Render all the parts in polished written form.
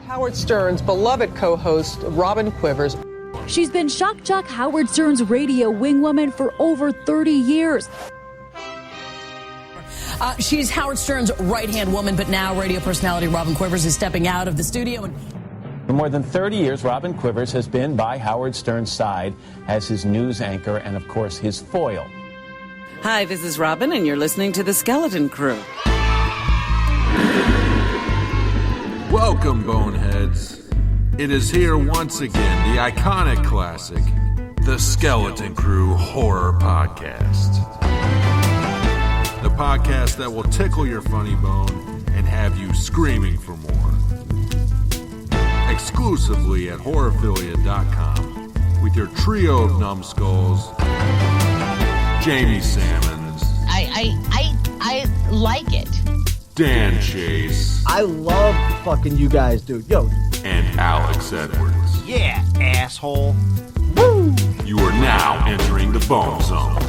Howard Stern's beloved co-host, Robin Quivers. She's been Shock Jock Howard Stern's radio wingwoman for over 30 years. She's Howard Stern's right-hand woman, but now radio personality Robin Quivers is stepping out of the studio. For more than 30 years, Robin Quivers has been by Howard Stern's side as his news anchor and, of course, his foil. Hi, this is Robin, and you're listening to The Skeleton Crew. Welcome, Boneheads. It is here once again, the iconic classic, The Skeleton Crew Horror Podcast. The podcast that will tickle your funny bone and have you screaming for more. Exclusively at Horrorphilia.com with your trio of numbskulls, Jamie Sammons. I like it. Dan Chase. I love fucking you guys, dude. Yo. And Alex Edwards. Yeah, asshole. Woo! You are now entering the Bone Zone.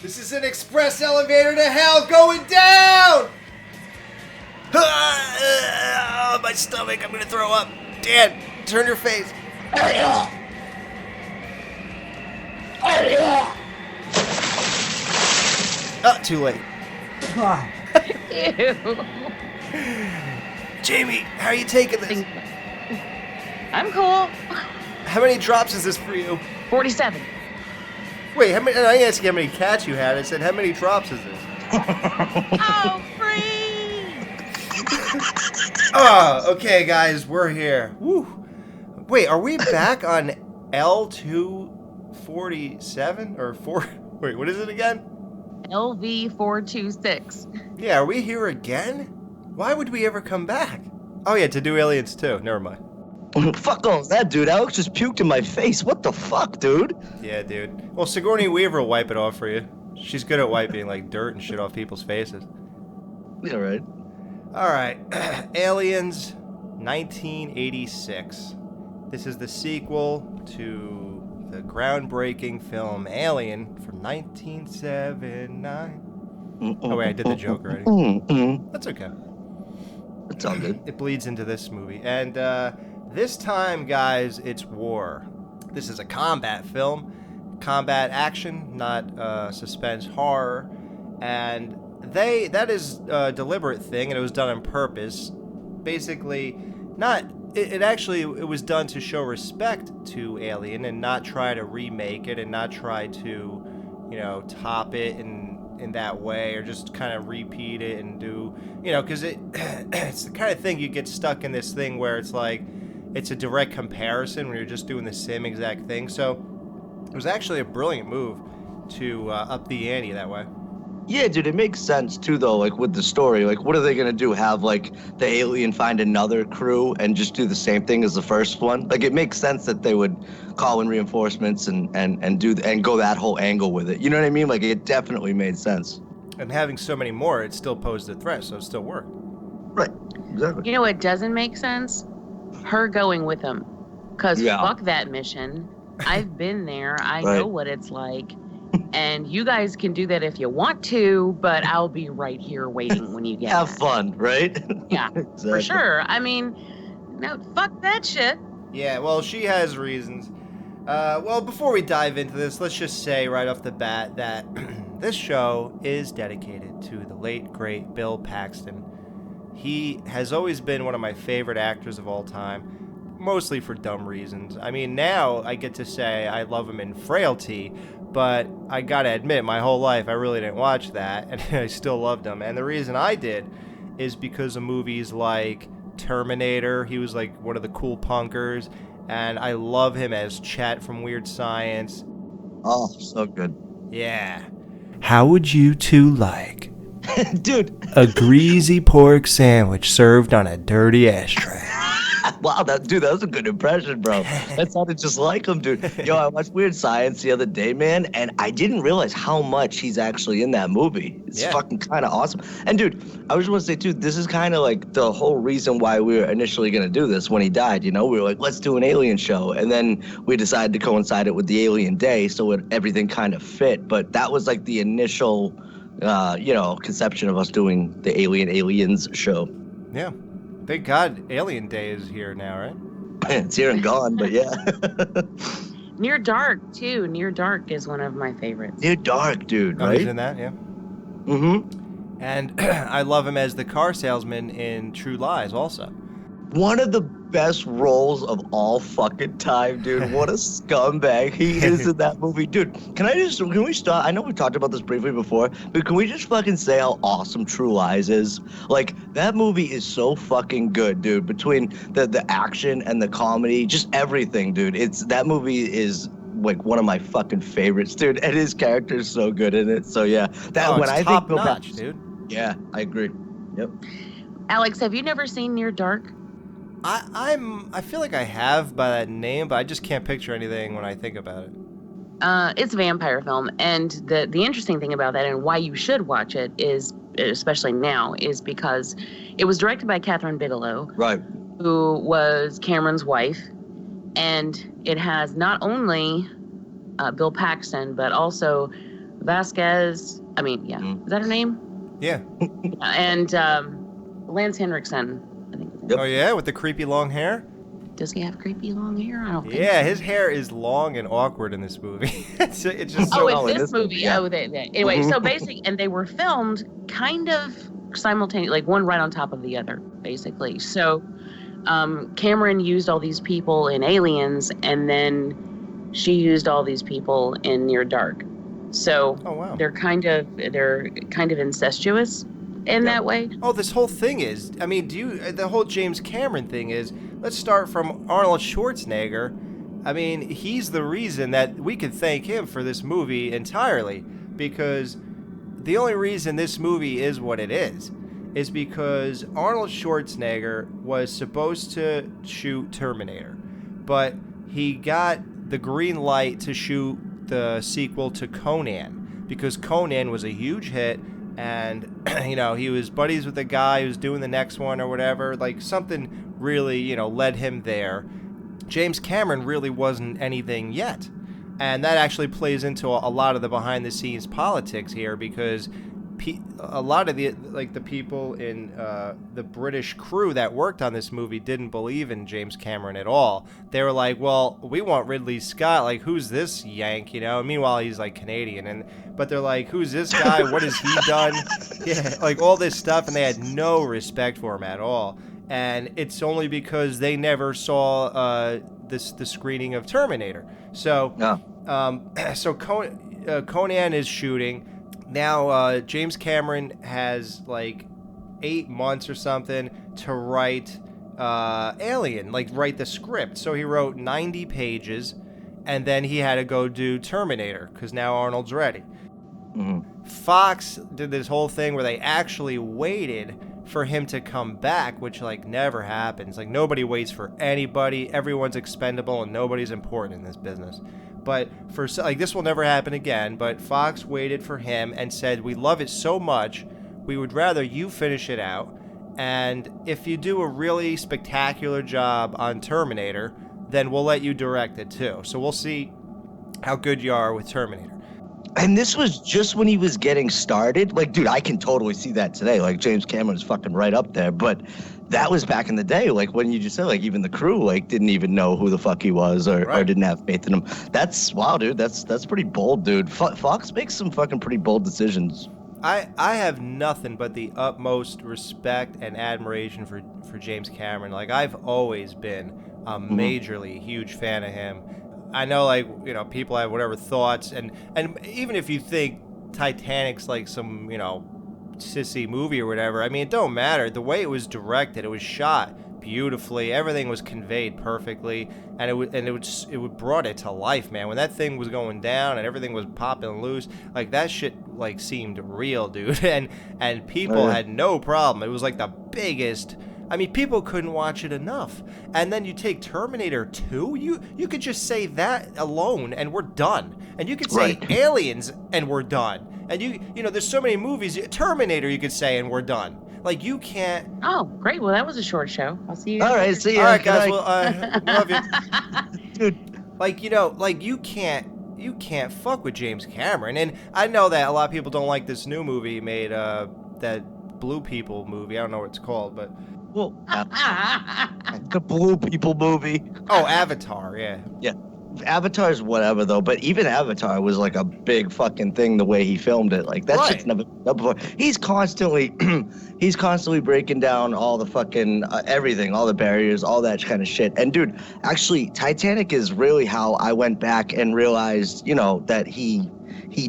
This is an express elevator to hell going down! My stomach, I'm gonna throw up. Dan, turn your face. Oh, too late. Ew. Jamie, how are you taking this? I'm cool. How many drops is this for you? 47. Wait, how many? I didn't ask you how many cats you had. I said, how many drops is this? Oh, free! Oh, okay, guys, we're here. Woo. Wait, are we back on L247 or 4? Wait, what is it again? LV426. Yeah, are we here again? Why would we ever come back? Oh yeah, to do Aliens 2. Never mind. Fuck all that, dude. Alex just puked in my face. What the fuck, dude? Yeah, dude. Well, Sigourney Weaver will wipe it off for you. She's good at wiping like dirt and shit off people's faces. Yeah, right. All right, Aliens 1986. This is the sequel to the groundbreaking film Alien from 1979. Oh wait, I did the joke already. That's okay. It's all good. It bleeds into this movie. And this time, guys, it's war. This is a combat film. Combat action, not suspense horror. And that is a deliberate thing, and it was done on purpose. Basically, it was done to show respect to Alien and not try to remake it and not try to, top it in that way or just kind of repeat it and do, because it's the kind of thing you get stuck in this thing where it's like, it's a direct comparison when you're just doing the same exact thing. So it was actually a brilliant move to up the ante that way. Yeah, dude, it makes sense too, though. Like with the story, like what are they gonna do? Have like the alien find another crew and just do the same thing as the first one? Like it makes sense that they would call in reinforcements and go that whole angle with it. You know what I mean? Like it definitely made sense. And having so many more, it still posed a threat, so it still worked. Right. Exactly. You know what doesn't make sense? Her going with him. Because fuck that mission. I've been there. I know what it's like. And you guys can do that if you want to, but I'll be right here waiting when you get Have back. fun, right? Yeah, Exactly. for sure. I mean, no, fuck that shit. Yeah, well, she has reasons. Well, before we dive into this, let's just say right off the bat that this show is dedicated to the late, great Bill Paxton. He has always been one of my favorite actors of all time, mostly for dumb reasons. I mean, now I get to say I love him in Frailty, but I gotta admit, my whole life I really didn't watch that, and I still loved him. And the reason I did is because of movies like Terminator. He was like one of the cool punkers, and I love him as Chet from Weird Science. Oh, so good. Yeah. How would you two like Dude. a greasy pork sandwich served on a dirty ashtray? Wow, that was a good impression, bro. That sounded just like him, dude. Yo, I watched Weird Science the other day, man, and I didn't realize how much he's actually in that movie. It's fucking kind of awesome. And dude, I just want to say too, this is kind of like the whole reason why we were initially gonna do this when he died. You know, we were like, let's do an Alien show, and then we decided to coincide it with the Alien Day, so everything kind of fit. But that was like the initial, conception of us doing the Aliens show. Yeah. Thank God Alien Day is here now, right? It's here and gone, but yeah. Near Dark, too. Near Dark is one of my favorites. Near Dark, dude, Oh, right? he's in that, yeah. Mm-hmm. And I love him as the car salesman in True Lies also. One of the best roles of all fucking time, dude. What a scumbag he is in that movie. Dude, can we start? I know we talked about this briefly before, but can we just fucking say how awesome True Lies is? Like, that movie is so fucking good, dude. Between the action and the comedy, just everything, dude. That movie is like one of my fucking favorites, dude. And his character is so good in it. So yeah, It's top notch, dude. Yeah, I agree. Yep. Alex, have you never seen Near Dark? I feel like I have by that name, but I just can't picture anything when I think about it. It's a vampire film, and the interesting thing about that and why you should watch it is, especially now, is because it was directed by Catherine Bigelow, right, who was Cameron's wife, and it has not only Bill Paxton but also Vasquez. Is that her name? Yeah. And Lance Henriksen. Yep. Oh yeah, with the creepy long hair? Does he have creepy long hair? I don't think Yeah, so. His hair is long and awkward in this movie. it's just so so in this movie. yeah. Anyway, so basically, and they were filmed kind of simultaneously, like one right on top of the other, basically. So Cameron used all these people in Aliens, and then she used all these people in Near Dark. So they're kind of incestuous in that way. Oh, this whole thing is, the whole James Cameron thing is, let's start from Arnold Schwarzenegger. I mean, he's the reason that we can thank him for this movie entirely, because the only reason this movie is what it is because Arnold Schwarzenegger was supposed to shoot Terminator, but he got the green light to shoot the sequel to Conan, because Conan was a huge hit. And, he was buddies with the guy who was doing the next one or whatever. Like, something really, led him there. James Cameron really wasn't anything yet. And that actually plays into a lot of the behind-the-scenes politics here, because a lot of the people in the British crew that worked on this movie didn't believe in James Cameron at all. They were like, well, we want Ridley Scott. Like, who's this yank, And meanwhile, he's like Canadian. But they're like, who's this guy? What has he done? Yeah, like all this stuff. And they had no respect for him at all. And it's only because they never saw the screening of Terminator. So, Conan is shooting. Now, James Cameron has like 8 months or something to write Alien, write the script. So he wrote 90 pages, and then he had to go do Terminator, because now Arnold's ready. Mm-hmm. Fox did this whole thing where they actually waited for him to come back, which never happens. Nobody waits for anybody. Everyone's expendable, and nobody's important in this business. But this will never happen again. But Fox waited for him and said, we love it so much, we would rather you finish it out. And if you do a really spectacular job on Terminator, then we'll let you direct it too. So we'll see how good you are with Terminator. And this was just when he was getting started. Dude, I can totally see that today. James Cameron's fucking right up there. But that was back in the day. When you just said, even the crew, didn't even know who the fuck he was or didn't have faith in him. That's, wow, dude. That's pretty bold, dude. Fox makes some fucking pretty bold decisions. I have nothing but the utmost respect and admiration for James Cameron. I've always been a majorly huge fan of him. I know, people have whatever thoughts, and even if you think Titanic's some, sissy movie or whatever, it don't matter. The way it was directed, it was shot beautifully, everything was conveyed perfectly, and it brought it to life, man. When that thing was going down and everything was popping loose, that shit seemed real, dude, and people had no problem. It was the biggest. I mean, people couldn't watch it enough. And then you take Terminator 2, you could just say that alone and we're done. And you could say Aliens and we're done. And you know, there's so many movies. Terminator, you could say, and we're done. Like, you can't. Oh, great. Well, that was a short show. I'll see you. All right, see you. All right, guys. Well, love you, dude. Like, you know, like you can't fuck with James Cameron. And I know that a lot of people don't like this new movie he made, that Blue People movie. I don't know what it's called, but. Well, the Blue People movie. Oh, Avatar. Yeah. Yeah. Avatar's whatever though, but even Avatar was like a big fucking thing the way he filmed it. Like that shit's never been done before. He's constantly breaking down all the fucking everything, all the barriers, all that kind of shit. And dude, actually, Titanic is really how I went back and realized, you know, that he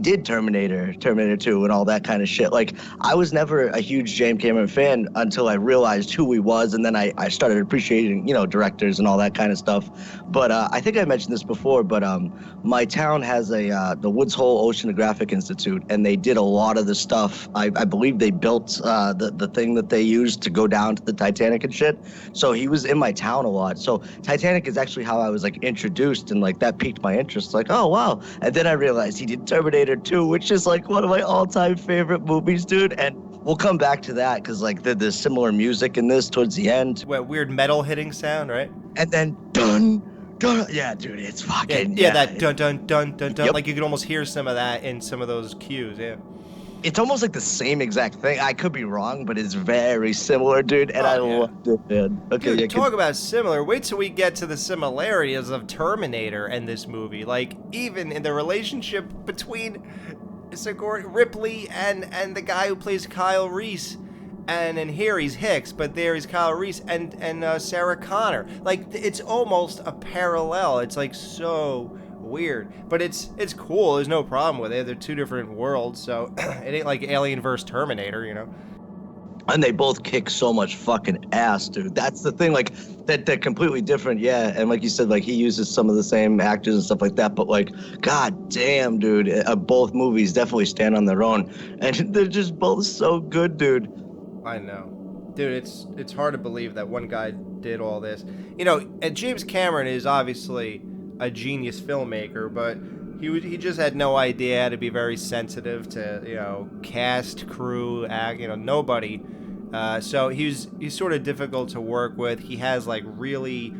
did Terminator 2 and all that kind of shit. Like, I was never a huge James Cameron fan until I realized who he was, and then I started appreciating, you know, directors and all that kind of stuff. But I think I mentioned this before, but my town has the Woods Hole Oceanographic Institute, and they did a lot of the stuff. I believe they built the thing that they used to go down to the Titanic and shit. So he was in my town a lot. So Titanic is actually how I was, like, introduced, and, like, that piqued my interest. Like, oh, wow. And then I realized he did Terminator 2, which is like one of my all-time favorite movies, dude. And we'll come back to that because like there's similar music in this towards the end. What weird metal hitting sound, right? And then dun dun. Yeah, dude, it's fucking that dun dun dun dun dun. Yep. Like you could almost hear some of that in some of those cues. Yeah. It's almost like the same exact thing. I could be wrong, but it's very similar, dude, and I loved it, man. Okay, dude, talk about similar. Wait till we get to the similarities of Terminator and this movie. Like, even in the relationship between Sigourney Ripley and the guy who plays Kyle Reese. And in here he's Hicks, but there he's Kyle Reese and Sarah Connor. Like, it's almost a parallel. It's like so weird, but it's cool. There's no problem with it. They're two different worlds, so it ain't like Alien vs Terminator, you know. And they both kick so much fucking ass, dude. That's the thing, like that they're completely different, yeah. And like you said, like he uses some of the same actors and stuff like that, but like, god damn, dude, both movies definitely stand on their own, and they're just both so good, dude. I know, dude. It's hard to believe that one guy did all this. You know, and James Cameron is obviously a genius filmmaker, but he just had no idea how to be very sensitive to, you know, cast, crew, act, you know, nobody. So he's sort of difficult to work with. He has like really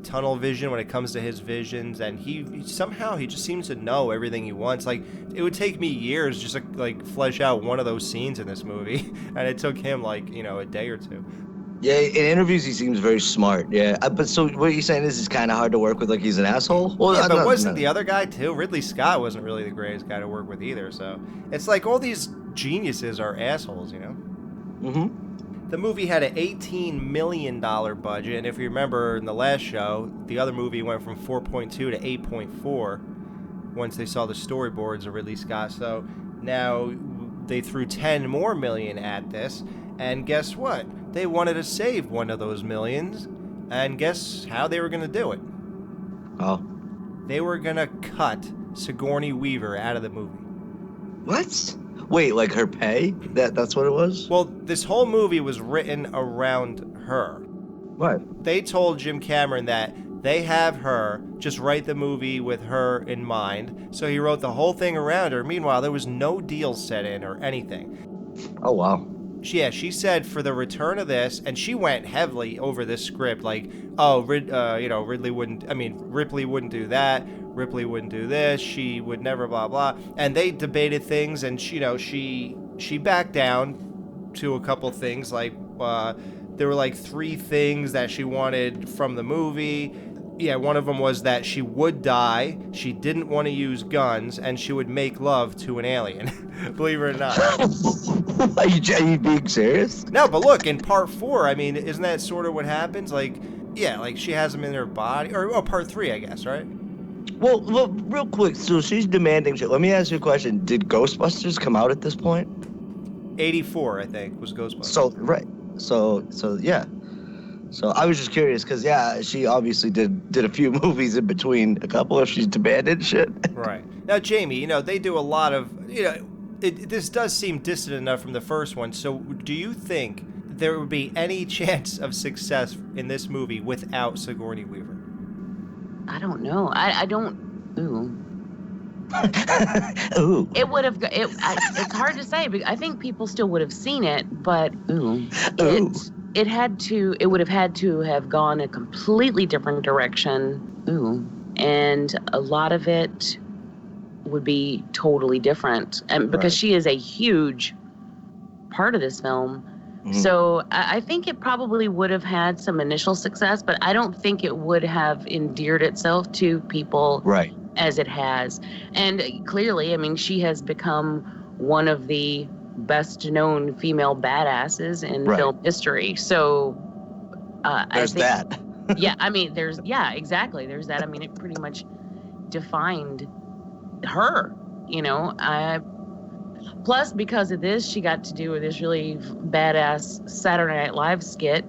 tunnel vision when it comes to his visions, and he somehow just seems to know everything he wants. Like, it would take me years just to like flesh out one of those scenes in this movie, and it took him like, you know, a day or two. Yeah, in interviews he seems very smart. Yeah, but so what you're saying is it's kind of hard to work with, like he's an asshole? Well, yeah, but wasn't the other guy too? Ridley Scott wasn't really the greatest guy to work with either, so it's like all these geniuses are assholes, you know? Mm-hmm. The movie had an $18 million budget, and if you remember in the last show, the other movie went from 4.2 to 8.4 once they saw the storyboards of Ridley Scott, so now they threw $10 more million at this, and guess what? They wanted to save one of those millions, and guess how they were going to do it? Oh. They were going to cut Sigourney Weaver out of the movie. What? Wait, like her pay? That's what it was? Well, this whole movie was written around her. What? They told Jim Cameron that they have her just write the movie with her in mind, so he wrote the whole thing around her. Meanwhile, there was no deal set in or anything. Oh, wow. Yeah, she said for the return of this, and she went heavily over this script, like, oh, Ripley wouldn't do that, Ripley wouldn't do this, she would never, blah, blah. And they debated things, and, she backed down to a couple things, like, there were, like, 3 things that she wanted from the movie. Yeah, one of them was that she would die, she didn't want to use guns, and she would make love to an alien. Believe it or not. Are you being serious? No, but look, in part 4, I mean, isn't that sort of what happens? Like, yeah, like she has them in her body, or part 3, I guess, right? Well, real quick, so she's demanding shit. Let me ask you a question. Did Ghostbusters come out at this point? 84, I think, was Ghostbusters. So, right. So yeah. So I was just curious because, yeah, she obviously did a few movies in between a couple if she's demanded shit. Right. Now, Jamie, they do a lot of, this does seem distant enough from the first one. So do you think there would be any chance of success in this movie without Sigourney Weaver? I don't know. I don't. Ooh. Ooh. It would have. It's hard to say. Because I think people still would have seen it, but it had to. It would have had to have gone a completely different direction. Ooh, and a lot of it would be totally different, and because she is a huge part of this film. So I think it probably would have had some initial success, but I don't think it would have endeared itself to people as it has. And clearly, I mean, she has become one of the best known female badasses in film history. So there's that. Yeah, I mean, exactly. There's that. I mean, it pretty much defined her, you know. Plus, because of this, she got to do this really badass Saturday Night Live skit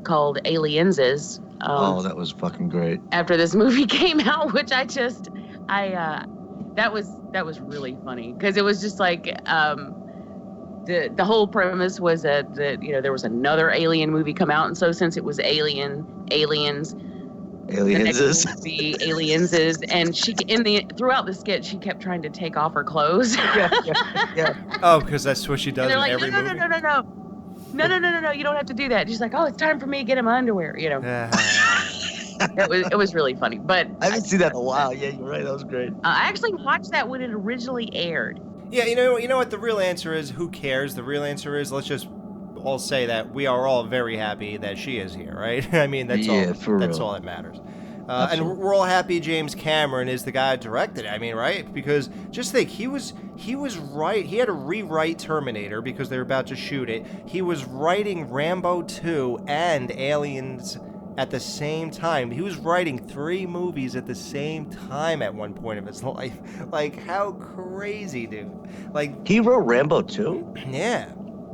called Alienses. That was fucking great. After this movie came out, which that was really funny because it was just like the whole premise was that there was another Alien movie come out, and so since it was Aliens. The Alienses, and she throughout the skit she kept trying to take off her clothes. Yeah. Oh, because that's what she does in every movie. No, you don't have to do that. She's like, oh, it's time for me to get in my underwear. You know. It was really funny, but I haven't seen that in a while. Yeah, you're right. That was great. I actually watched that when it originally aired. Yeah, you know what the real answer is? Who cares? The real answer is let's just all say that we are all very happy that she is here, right? I mean, that's all that matters. And we're all happy James Cameron is the guy who directed it. I mean, right? Because just think, he was right. He had to rewrite Terminator because they were about to shoot it. He was writing Rambo 2 and Aliens at the same time. He was writing 3 movies at the same time at one point of his life. Like, how crazy, dude. Like, he wrote Rambo 2? Yeah.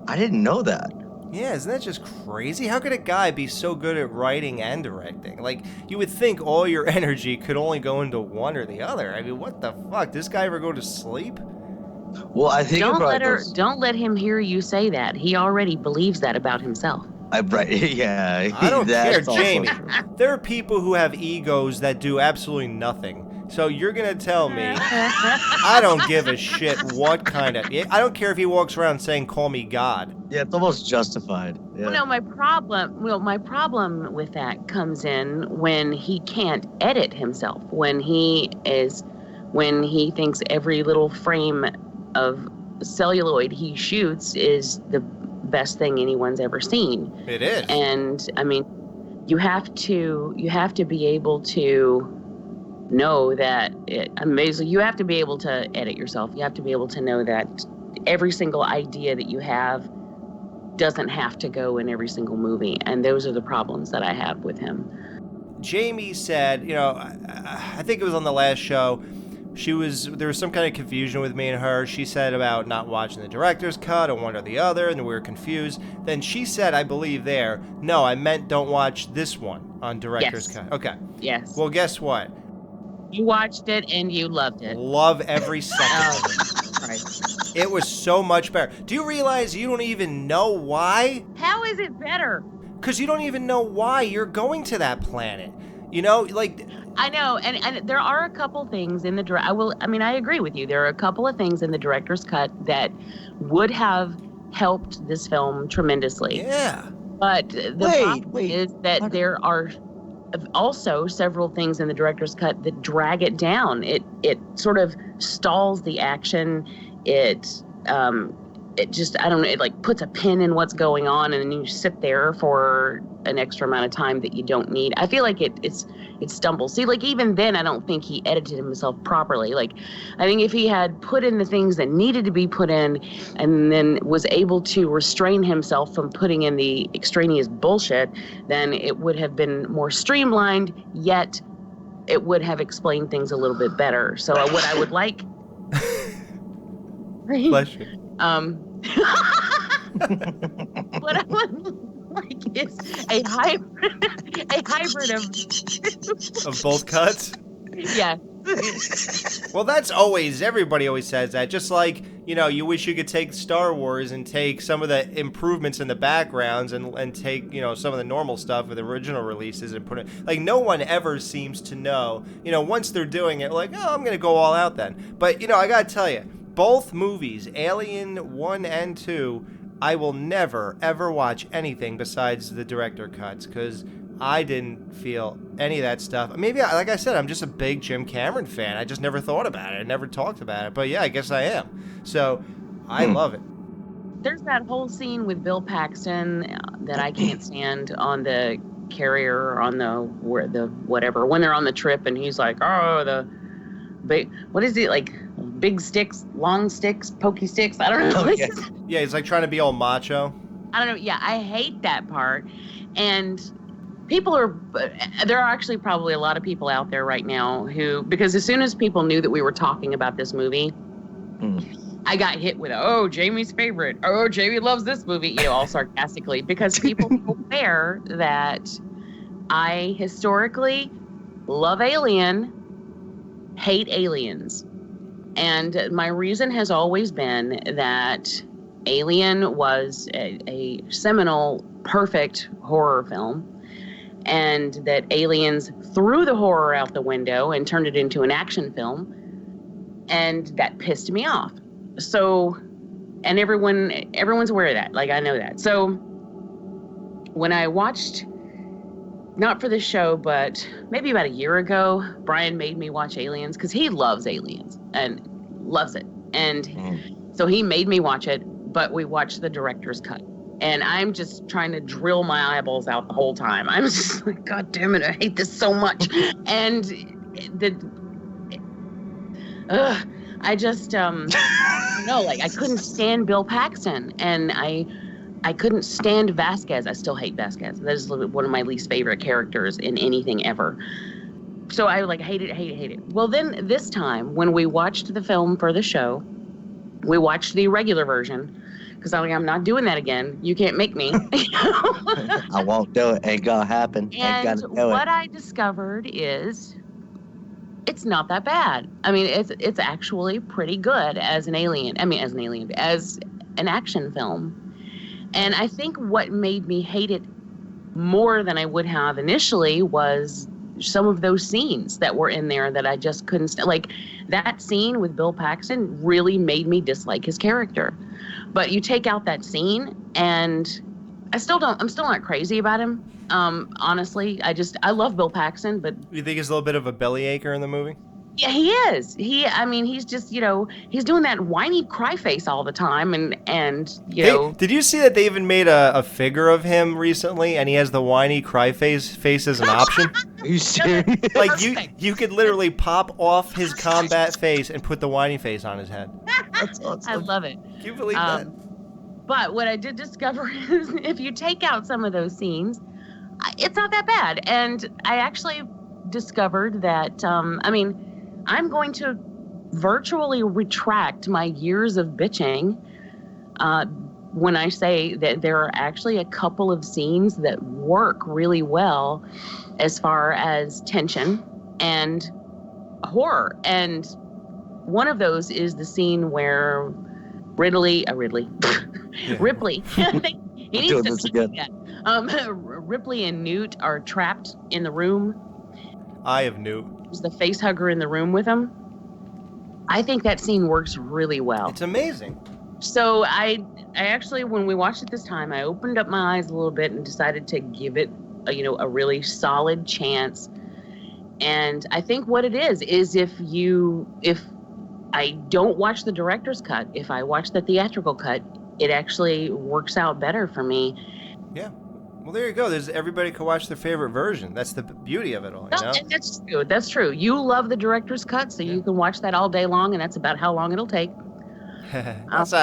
I didn't know that. Yeah, isn't that just crazy? How could a guy be so good at writing and directing? Like, you would think all your energy could only go into one or the other. I mean, what the fuck? Does this guy ever go to sleep? Well, I think don't let him hear you say that. He already believes that about himself. Yeah. I don't care, Jamie. There are people who have egos that do absolutely nothing. So you're going to tell me I don't give a shit what kind of... I don't care if he walks around saying, call me God. Yeah, it's almost justified. Yeah. Well, no, my problem with that comes in when he can't edit himself. When he thinks every little frame of celluloid he shoots is the best thing anyone's ever seen. It is. And, I mean, you have to be able to know that you have to be able to edit yourself. You have to be able to know that every single idea that you have doesn't have to go in every single movie, and those are the problems that I have with him. Jamie said, I think it was on the last show, there was some kind of confusion with me and her. She said about not watching the director's cut or one or the other, and we were confused. Then she said, I believe no, I meant don't watch this one on director's cut. Okay. Yes. Well, guess what? You watched it and you loved it. Love every second of it. Right. It was so much better. Do you realize you don't even know why? How is it better? Because you don't even know why you're going to that planet. You know, like... I know, and there are a couple things in the I agree with you. There are a couple of things in the director's cut that would have helped this film tremendously. Yeah. But the problem is that there are also several things in the director's cut that drag it down. It sort of stalls the action. It just, I don't know, it like puts a pin in what's going on, and then you sit there for an extra amount of time that you don't need. I feel like it stumbles. See, like even then, I don't think he edited himself properly. Like, I think if he had put in the things that needed to be put in, and then was able to restrain himself from putting in the extraneous bullshit, then it would have been more streamlined, yet it would have explained things a little bit better. So what I would like... Bless you. What I would like is a hybrid of both cuts. Yeah. Well, everybody always says that. Just like, you wish you could take Star Wars and take some of the improvements in the backgrounds and take, some of the normal stuff with the original releases and put it, like, no one ever seems to know, once they're doing it, like, oh, I'm going to go all out then. But, I got to tell you, both movies, Alien 1 and 2, I will never, ever watch anything besides the director cuts, because I didn't feel any of that stuff. Maybe, like I said, I'm just a big Jim Cameron fan. I just never thought about it. I never talked about it. But yeah, I guess I am. So I love it. There's that whole scene with Bill Paxton that I can't stand on the carrier or on the whatever, when they're on the trip and he's like, oh, the big, what is it, like big sticks, long sticks, pokey sticks? I don't know. Oh, yeah, he's like trying to be all macho. I don't know. Yeah, I hate that part. And there are actually probably a lot of people out there right now who, because as soon as people knew that we were talking about this movie, I got hit with, oh, Jamie's favorite. Oh, Jamie loves this movie, all sarcastically, because people are aware that I historically love Alien, hate Aliens. And my reason has always been that Alien was a seminal, perfect horror film. And that Aliens threw the horror out the window and turned it into an action film. And that pissed me off. So, and everyone's aware of that. Like, I know that. So when I watched, not for the show, but maybe about a year ago, Brian made me watch Aliens because he loves Aliens and loves it. And so he made me watch it, but we watched the director's cut. And I'm just trying to drill my eyeballs out the whole time. I'm just like, God damn it, I hate this so much. And I just, I couldn't stand Bill Paxton. And I couldn't stand Vasquez. I still hate Vasquez. That is one of my least favorite characters in anything ever. So I hate it. Well, then this time, when we watched the film for the show, we watched the regular version. Because I'm not doing that again. You can't make me. I won't do it. Ain't gonna happen. And what I discovered is it's not that bad. I mean, it's actually pretty good as an action film. And I think what made me hate it more than I would have initially was some of those scenes that were in there that I just couldn't stand. Like that scene with Bill Paxton really made me dislike his character. But you take out that scene and I'm still not crazy about him. Honestly, I love Bill Paxton, but you think he's a little bit of a bellyacher in the movie? Yeah, he is. He's just, he's doing that whiny cry face all the time and Did you see that they even made a figure of him recently and he has the whiny cry face as an option? Are you serious? Like you could literally pop off his combat face and put the whiny face on his head. That's awesome. I love it. Can you believe that? But what I did discover is if you take out some of those scenes, it's not that bad. And I actually discovered that, I'm going to virtually retract my years of bitching when I say that there are actually a couple of scenes that work really well as far as tension and horror. And one of those is the scene where Ripley. He needs to say that. Ripley and Newt are trapped in the room. Eye of Newt. Is the face hugger in the room with him. I think that scene works really well. It's amazing. So I actually, when we watched it this time, I opened up my eyes a little bit and decided to give it, a really solid chance. And I think what it is if I don't watch the director's cut, if I watch the theatrical cut, it actually works out better for me. Yeah. Well, there you go. Everybody can watch their favorite version. That's the beauty of it all. And that's true. That's true. You love the director's cut, so you can watch that all day long, and that's about how long it'll take. It's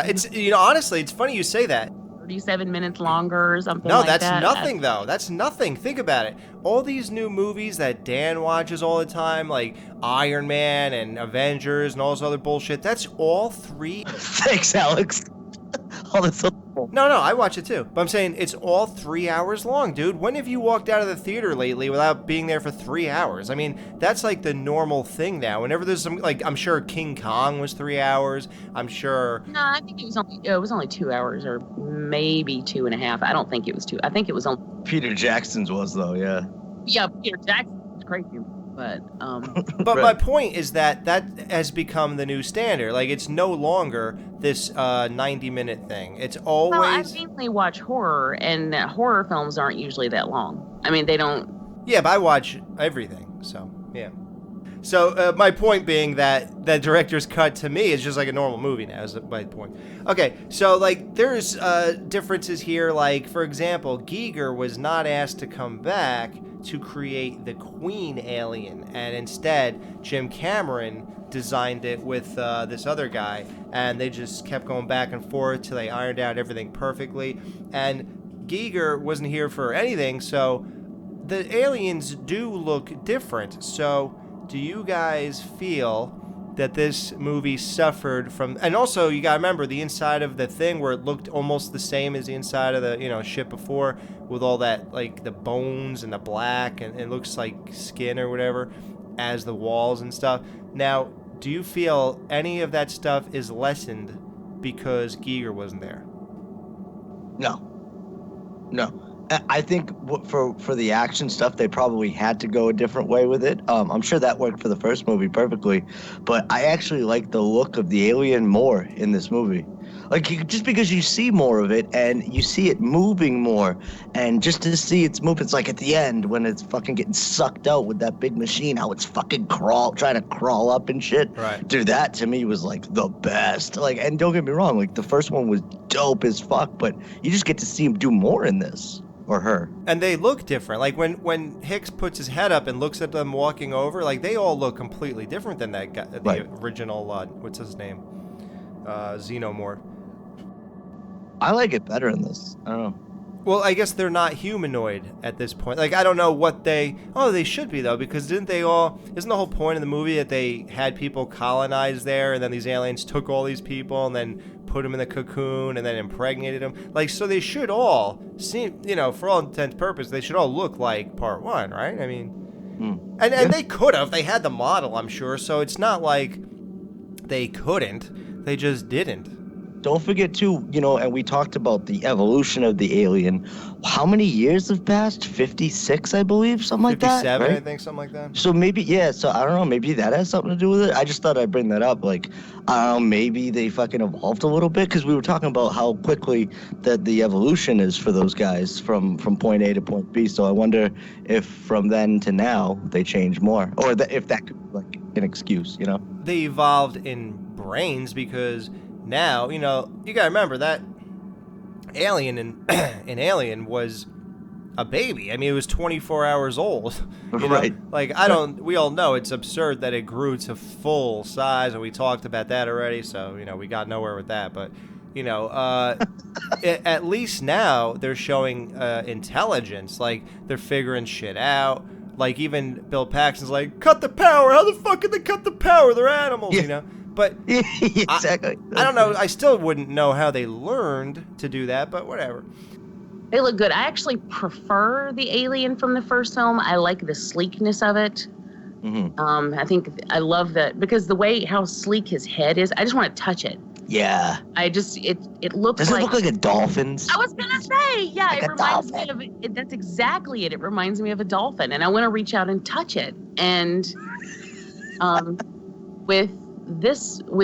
honestly, it's funny you say that. 37 minutes longer or something like that. No, that's nothing, though. That's nothing. Think about it. All these new movies that Dan watches all the time, like Iron Man and Avengers and all this other bullshit, that's all 3. Thanks, Alex. All this awful. No, I watch it too. But I'm saying it's all 3 hours long, dude. When have you walked out of the theater lately without being there for 3 hours? I mean, that's like the normal thing now. Whenever there's some, like, I'm sure King Kong was 3 hours. I'm sure. No, I think it was only 2 hours or maybe 2.5. I don't think it was 2. I think it was only. Peter Jackson's was though, yeah. Yeah, Peter Jackson was crazy. But But my point is that has become the new standard. Like, it's no longer this 90-minute thing. It's always. Well, I mainly watch horror, and horror films aren't usually that long. I mean, they don't. Yeah, but I watch everything, so yeah. So my point being that the director's cut to me is just like a normal movie now. Is my point. Okay, so like there's differences here. Like, for example, Giger was not asked to come back to create the Queen alien, and instead Jim Cameron designed it with this other guy, and they just kept going back and forth till they ironed out everything perfectly. And Giger wasn't here for anything, so the aliens do look different. So do you guys feel that this movie suffered from, and also you gotta remember the inside of the thing where it looked almost the same as the inside of the ship before, with all that, like, the bones and the black, and it looks like skin or whatever as the walls and stuff. Now, do you feel any of that stuff is lessened because Giger wasn't there? No. I think for the action stuff, they probably had to go a different way with it. I'm sure that worked for the first movie perfectly, but I actually like the look of the alien more in this movie. Like, just because you see more of it and you see it moving more, and just to see its movements, like at the end when it's fucking getting sucked out with that big machine, how it's fucking trying to crawl up and shit. Right. Dude, that to me was like the best. Like, and don't get me wrong, like the first one was dope as fuck, but you just get to see him do more in this. Or her. And they look different. Like when Hicks puts his head up and looks at them walking over, like they all look completely different than that guy, the original, what's his name? Xenomorph. I like it better in this. I don't know. Well, I guess they're not humanoid at this point. Like, I don't know what they should be though, because isn't the whole point of the movie that they had people colonize there, and then these aliens took all these people and then put them in the cocoon and then impregnated them? Like, so they should all seem, for all intents and purposes, they should all look like part one, right? I mean, and they could have. They had the model, I'm sure, so it's not like they couldn't. They just didn't. Don't forget, too, and we talked about the evolution of the alien. How many years have passed? 56, I believe, something like that. 57, right? I think, something like that. So maybe, so I don't know, maybe that has something to do with it. I just thought I'd bring that up. Like, I don't know, maybe they fucking evolved a little bit, because we were talking about how quickly that the evolution is for those guys from point A to point B. So I wonder if from then to now they change more, or if that could be like an excuse, They evolved in brains because now, you gotta remember that alien in Alien was a baby. I mean, it was 24 hours old. Right. Like, we all know it's absurd that it grew to full size, and we talked about that already, so, we got nowhere with that. But, at least now they're showing intelligence. Like, they're figuring shit out. Like, even Bill Paxton's like, cut the power! How the fuck can they cut the power? They're animals, But exactly. I don't know. I still wouldn't know how they learned to do that, but whatever. They look good. I actually prefer the alien from the first film. I like the sleekness of it. Mm-hmm. I think I love that because the way how sleek his head is, I just want to touch it. Yeah. It looks Does like... it look like a dolphin's? I was going to say, yeah, like it reminds me of... That's exactly it. It reminds me of a dolphin, and I want to reach out and touch it. And with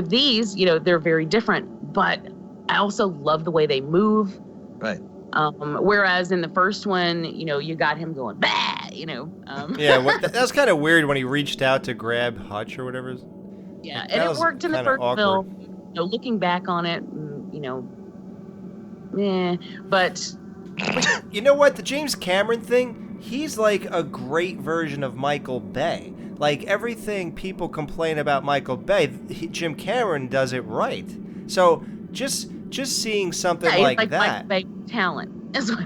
these, they're very different, but I also love the way they move. Right. Whereas in the first one, you got him going, bah, Yeah, that was kind of weird when he reached out to grab Hutch or whatever. Yeah, and it worked in the first film. Looking back on it, but... You know what? The James Cameron thing, he's like a great version of Michael Bay. Like, everything people complain about Michael Bay, Jim Cameron does it right. So, just seeing something like that... Michael Bay talent is what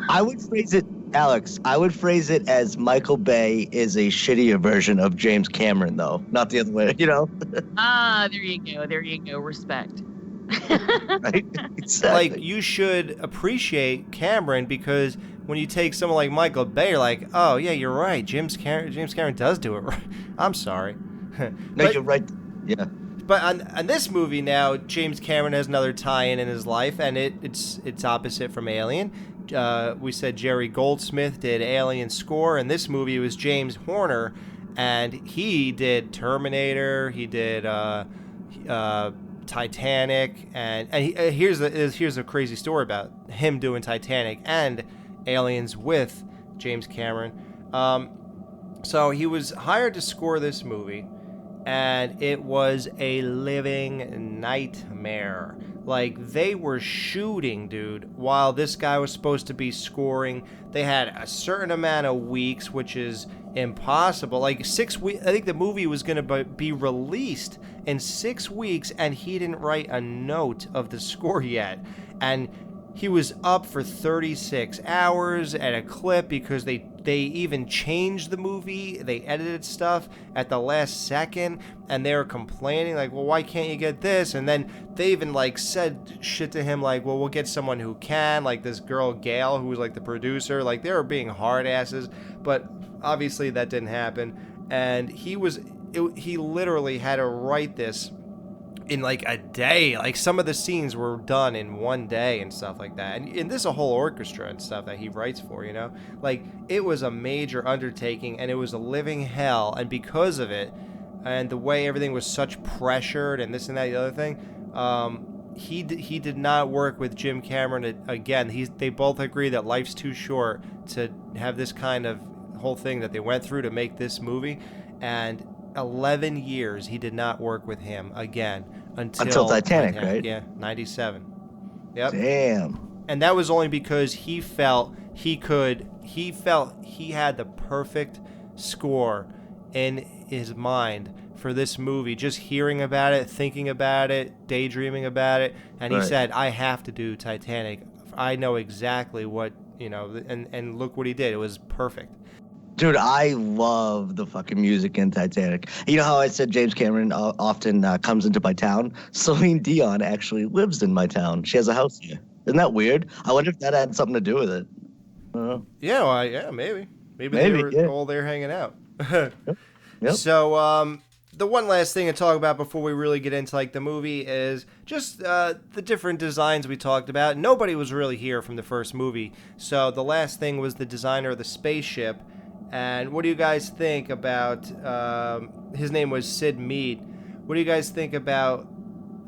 I would phrase it, Alex, as Michael Bay is a shittier version of James Cameron, though. Not the other way, There you go. Respect. Right? Exactly. Like, you should appreciate Cameron, because when you take someone like Michael Bay, you're like, oh yeah, you're right. James Cameron does do it right. I'm sorry. No, you're right. Yeah. But on this movie now, James Cameron has another tie-in in his life, and it's opposite from Alien. We said Jerry Goldsmith did Alien score, and this movie was James Horner, and he did Terminator. He did Titanic, and here's a crazy story about him doing Titanic and Aliens with James Cameron. So he was hired to score this movie, and it was a living nightmare. Like, they were shooting, dude, while this guy was supposed to be scoring. They had a certain amount of weeks, which is impossible. Like, 6 weeks. I think the movie was going to be released in 6 weeks, and he didn't write a note of the score yet. And he was up for 36 hours at a clip, because they even changed the movie. They edited stuff at the last second, and they were complaining, like, well, why can't you get this? And then they even, like, said shit to him, like, well, we'll get someone who can, like this girl Gail, who was like the producer. Like, they were being hard asses, but obviously that didn't happen. And he literally had to write this in like a day. Like, some of the scenes were done in one day and stuff like that. And this is a whole orchestra and stuff that he writes for, you know? Like, it was a major undertaking, and it was a living hell. And because of it, and the way everything was such pressured and this and that, the other thing, he did not work with Jim Cameron again. They both agree that life's too short to have this kind of whole thing that they went through to make this movie. And 11 years he did not work with him again until Titanic, right? Yeah, 97. Yep. Damn. And that was only because he felt he had the perfect score in his mind for this movie, just hearing about it, thinking about it, daydreaming about it, and he said, I have to do Titanic. I know exactly what, you know, and look what he did. It was perfect. Dude, I love the fucking music in Titanic. You know how I said James Cameron often comes into my town? Celine Dion actually lives in my town. She has a house here. Isn't that weird? I wonder if that had something to do with it. Yeah, well, maybe. Maybe they were all there hanging out. Yep. So, the one last thing to talk about before we really get into like the movie is just the different designs we talked about. Nobody was really here from the first movie. So the last thing was the designer of the spaceship. And what do you guys think about, his name was Sid Mead. What do you guys think about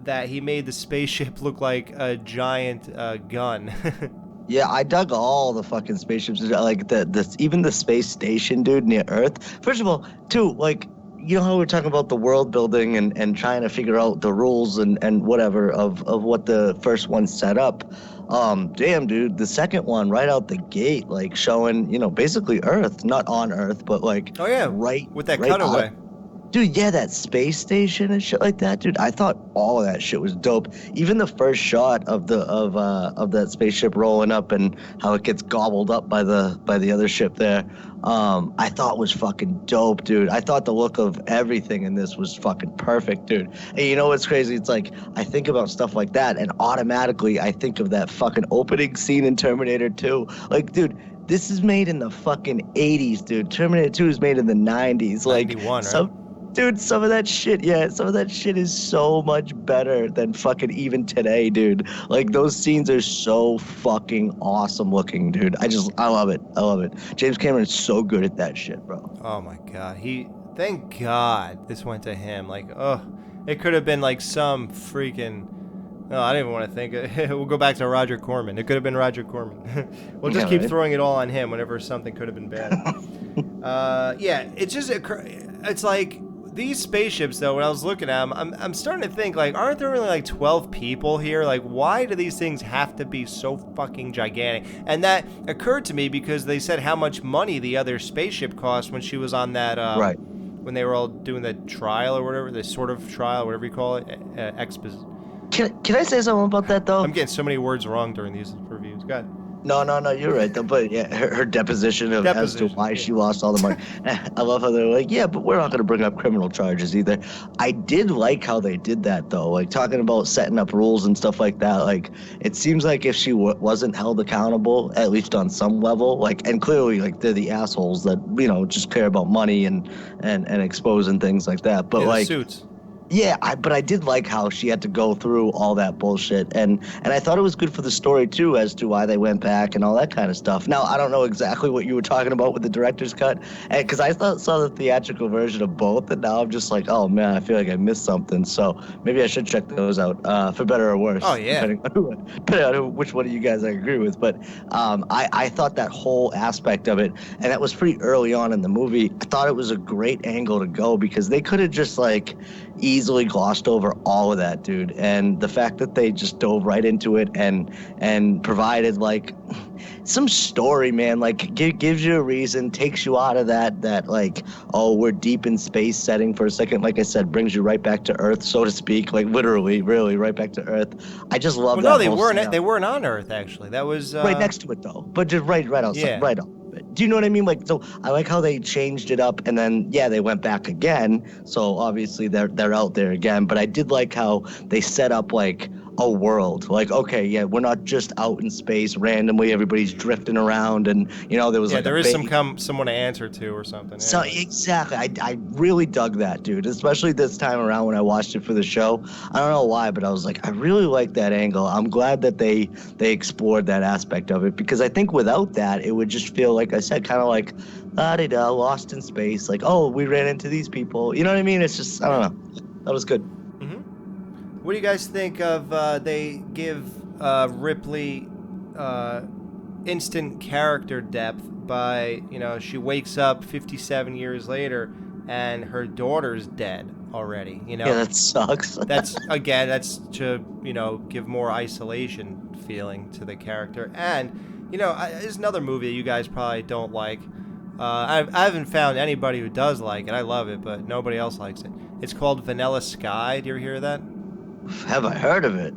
that he made the spaceship look like a giant gun? Yeah, I dug all the fucking spaceships, like even the space station, dude, near Earth. First of all, too, like, you know how we're talking about the world building and trying to figure out the rules and whatever of what the first one set up. Damn, dude, the second one right out the gate, like showing, you know, basically Earth, not on Earth, but like, right with that right cutaway. Dude, yeah, that space station and shit like that, dude. I thought all of that shit was dope. Even the first shot of that spaceship rolling up and how it gets gobbled up by the other ship there, I thought was fucking dope, dude. I thought the look of everything in this was fucking perfect, dude. And you know what's crazy? It's like, I think about stuff like that, and automatically I think of that fucking opening scene in Terminator 2. Like, dude, this is made in the fucking 80s, dude. Terminator 2 is made in the 90s. Like, 91, right? Dude, some of that shit is so much better than fucking even today, dude. Like, those scenes are so fucking awesome looking, dude. I love it. I love it. James Cameron's so good at that shit, bro. Oh my God. Thank God this went to him. Like, it could have been like some freaking, I don't even want to think. We'll go back to Roger Corman. It could have been Roger Corman. We'll just keep throwing it all on him whenever something could have been bad. It's like, these spaceships, though, when I was looking at them, I'm starting to think, like, aren't there really like 12 people here? Like, why do these things have to be so fucking gigantic? And that occurred to me because they said how much money the other spaceship cost when she was on that, when they were all doing the trial or whatever, the sort of trial, whatever you call it, Can I say something about that, though? I'm getting so many words wrong during these reviews. Go ahead. No, you're right. Though. But yeah, her deposition as to why she lost all the money. I love how they're like, yeah, but we're not going to bring up criminal charges either. I did like how they did that, though. Like, talking about setting up rules and stuff like that. Like, it seems like if she wasn't held accountable, at least on some level, like, and clearly, like, they're the assholes that, just care about money and exposing things like that. But, like, suits. Yeah, but I did like how she had to go through all that bullshit, and I thought it was good for the story too, as to why they went back and all that kind of stuff. Now, I don't know exactly what you were talking about with the director's cut, because I saw the theatrical version of both, and now I'm just like, oh man, I feel like I missed something. So maybe I should check those out, for better or worse. Oh yeah. Depending on which one of you guys I agree with, but I thought that whole aspect of it, and that was pretty early on in the movie. I thought it was a great angle to go because they could have just like easily glossed over all of that, dude. And the fact that they just dove right into it and provided like some story, man, like gives you a reason, takes you out of that like, oh, we're deep in space setting for a second. Like I said, brings you right back to Earth, so to speak, like literally, really right back to Earth. I just love that. No, they weren't. They weren't on Earth actually. That was right next to it though, but just right outside, yeah. right on. Do you know what I mean? Like, so I like how they changed it up, and then they went back again. So obviously they're out there again. But I did like how they set up like a world. Like, okay, yeah, we're not just out in space randomly. Everybody's drifting around, and there was there is someone to answer to or something. Yeah. So exactly, I really dug that, dude. Especially this time around when I watched it for the show. I don't know why, but I was like, I really like that angle. I'm glad that they explored that aspect of it, because I think without that, it would just feel like I said, kind of like la-di-da, lost in space. Like, oh, we ran into these people. You know what I mean? It's just, I don't know. That was good. What do you guys think of they give Ripley instant character depth by, she wakes up 57 years later and her daughter's dead already, Yeah, that sucks. That's to, give more isolation feeling to the character. And, there's another movie that you guys probably don't like. I haven't found anybody who does like it. I love it, but nobody else likes it. It's called Vanilla Sky. Do you ever hear of that? Have I heard of it?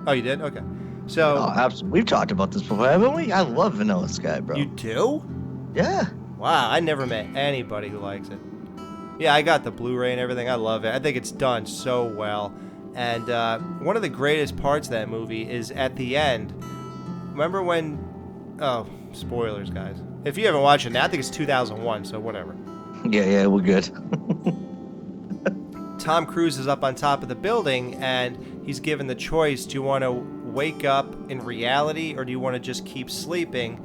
Oh, you did? Okay. So. Oh, absolutely. We've talked about this before, haven't we? I love Vanilla Sky, bro. You do? Yeah. Wow, I never met anybody who likes it. Yeah, I got the Blu-ray and everything. I love it. I think it's done so well. And one of the greatest parts of that movie is at the end. Remember when... Oh, spoilers, guys. If you haven't watched it now, I think it's 2001, so whatever. Yeah, we're good. Tom Cruise is up on top of the building, and he's given the choice, do you want to wake up in reality, or do you want to just keep sleeping?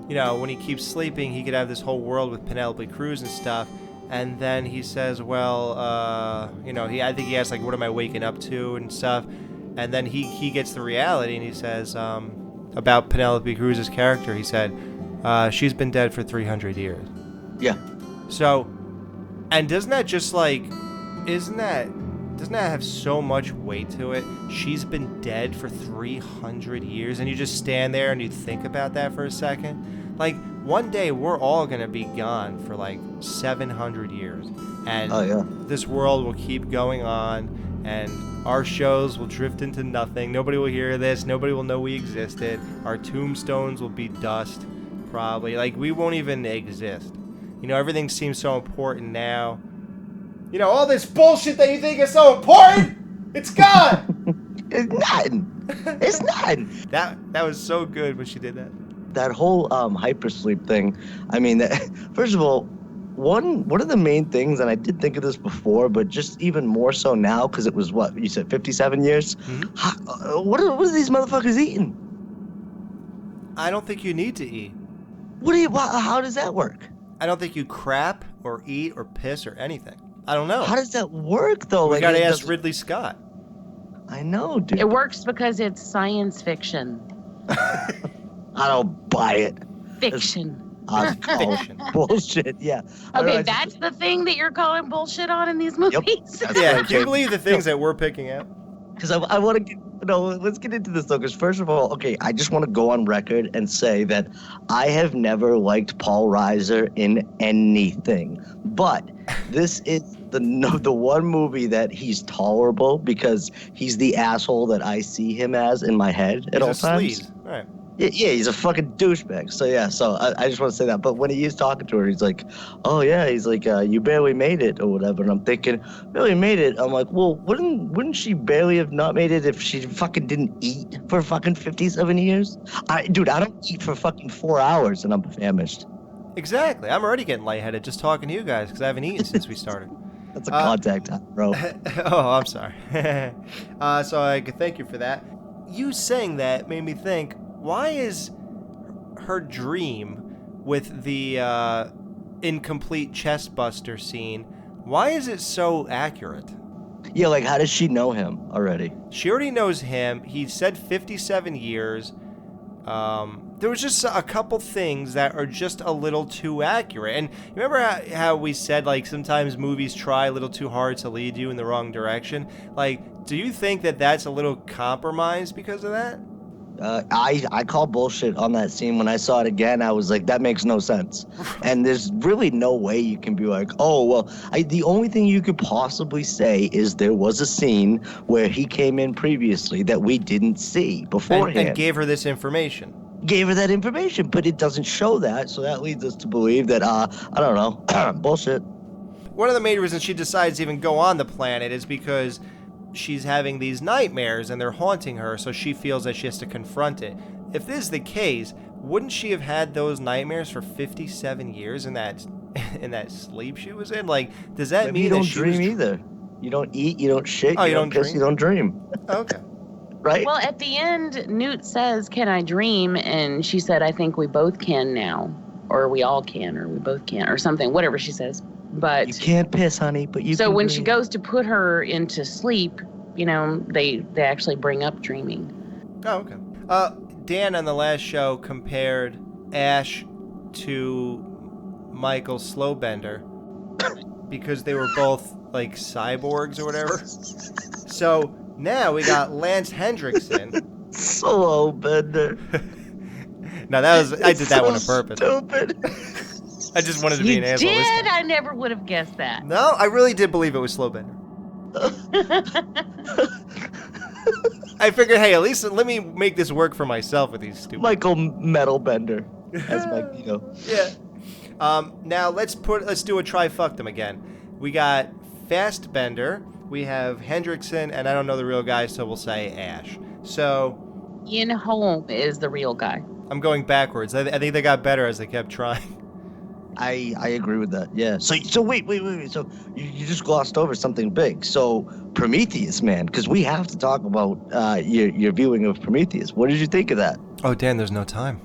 When he keeps sleeping, he could have this whole world with Penelope Cruz and stuff, and then he says, well, I think he asks, like, what am I waking up to and stuff, and then he gets the reality, and he says, about Penelope Cruz's character, he said, she's been dead for 300 years. Yeah. So, and doesn't that just like... doesn't that have so much weight to it? She's been dead for 300 years, and you just stand there and you think about that for a second. Like, one day we're all gonna be gone for like 700 years, and this world will keep going on, and our shows will drift into nothing. Nobody will hear this. Nobody will know we existed. Our tombstones will be dust, probably. Like, we won't even exist. Everything seems so important now. All this bullshit that you think is so important, it's gone. It's nothing. It's nothing. That was so good when she did that. That whole hypersleep thing. I mean, first of all, one of the main things, and I did think of this before, but just even more so now, because it was what you said, 57 years. Mm-hmm. What are these motherfuckers eating? I don't think you need to eat. How does that work? I don't think you crap or eat or piss or anything. I don't know. How does that work, though? We gotta ask Ridley Scott. I know, dude. It works because it's science fiction. I don't buy it. Fiction. Fiction. Bullshit, yeah. Okay, that's the thing that you're calling bullshit on in these movies? Yep. Yeah, can you believe the things that we're picking out? Because I want to let's get into this, though, because first of all, okay, I just want to go on record and say that I have never liked Paul Reiser in anything. But this is the one movie that he's tolerable because he's the asshole that I see him as in my head at all times. All right. Yeah, he's a fucking douchebag. So yeah, I just want to say that. But when he is talking to her, he's like, "Oh yeah," he's like, "You barely made it," or whatever. And I'm thinking, "Barely made it?" I'm like, "Well, wouldn't she barely have not made it if she fucking didn't eat for fucking 57 years? Dude, I don't eat for fucking 4 hours and I'm famished." Exactly. I'm already getting lightheaded just talking to you guys because I haven't eaten since we started. That's a contact time, bro. Oh, I'm sorry. So I could thank you for that. You saying that made me think, why is her dream with the incomplete chest buster scene, why is it so accurate? Yeah, like, how does she know him already? She already knows him. He said 57 years. There was just a couple things that are just a little too accurate. And remember how we said, like, sometimes movies try a little too hard to lead you in the wrong direction? Like, do you think that that's a little compromised because of that? I call bullshit on that scene. When I saw it again, I was like, that makes no sense. And there's really no way you can be like, oh, well, the only thing you could possibly say is there was a scene where he came in previously that we didn't see beforehand. And gave her this information. Gave her that information, but it doesn't show that, so that leads us to believe that, I don't know, bullshit. One of the main reasons she decides to even go on the planet is because she's having these nightmares and they're haunting her, so she feels that she has to confront it. If this is the case, wouldn't she have had those nightmares for 57 years in that sleep she was in? Like, does that mean you that don't she dream either? You don't eat, you don't shit, you you don't don't piss, dream? you don't dream. Okay. Right? Well, at the end, Newt says, "Can I dream?" And she said, "I think we both can now." Or we all can, or we both can, or something, whatever she says. But you can't piss, honey, but you so can when dream. she goes to put her into sleep, you know, they actually bring up dreaming. Oh, okay. Dan on the last show compared Ash to Michael Slowbender because they were both like cyborgs or whatever. So now we got Lance Hendrickson. Slowbender. No, I did that one on purpose. Stupid. I just wanted to be an asshole. You this did? time. I never would have guessed that. No, I really did believe it was Slowbender. I figured, hey, at least let me make this work for myself with these stupid. Michael Metalbender as Magneto. Yeah. Now let's do a trifecta again. We got Fastbender, we have Hendrickson, and I don't know the real guy, so we'll say Ash. So Ian Holm is the real guy. I'm going backwards. I think they got better as they kept trying. I agree with that. Yeah. So wait. So you just glossed over something big. So Prometheus, man, because we have to talk about your viewing of Prometheus. What did you think of that? Oh, Dan, there's no time.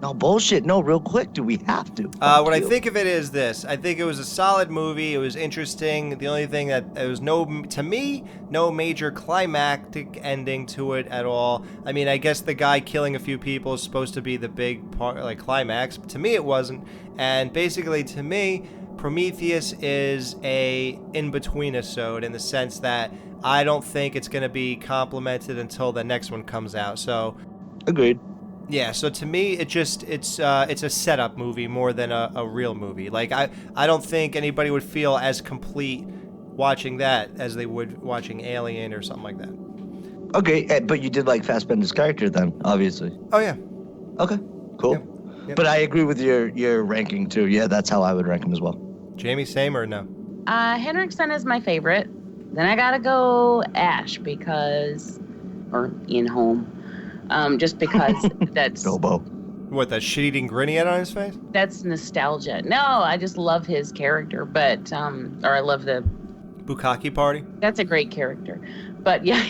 No bullshit. No, real quick. Do we have to? What I think of it is this. I think it was a solid movie. It was interesting. The only thing that there was no major climactic ending to it at all. I mean, I guess the guy killing a few people is supposed to be the big part, like climax. But to me, it wasn't. And basically, to me, Prometheus is a in-between episode in the sense that I don't think it's going to be complemented until the next one comes out. So, agreed. Yeah, so to me, it's a setup movie more than a real movie. Like, I don't think anybody would feel as complete watching that as they would watching Alien or something like that. Okay, but you did like Fassbender's character then, obviously. Oh, yeah. Okay, cool. Yep. But I agree with your ranking, too. Yeah, that's how I would rank him as well. Jamie, same or no? Hendrickson is my favorite. Then I gotta go Ash or Ian Holm. Just because that's... Bilbo. What, that shit-eating grin he had on his face? That's nostalgia. No, I just love his character, but... or I love the... Bukkake Party? That's a great character. But, yeah.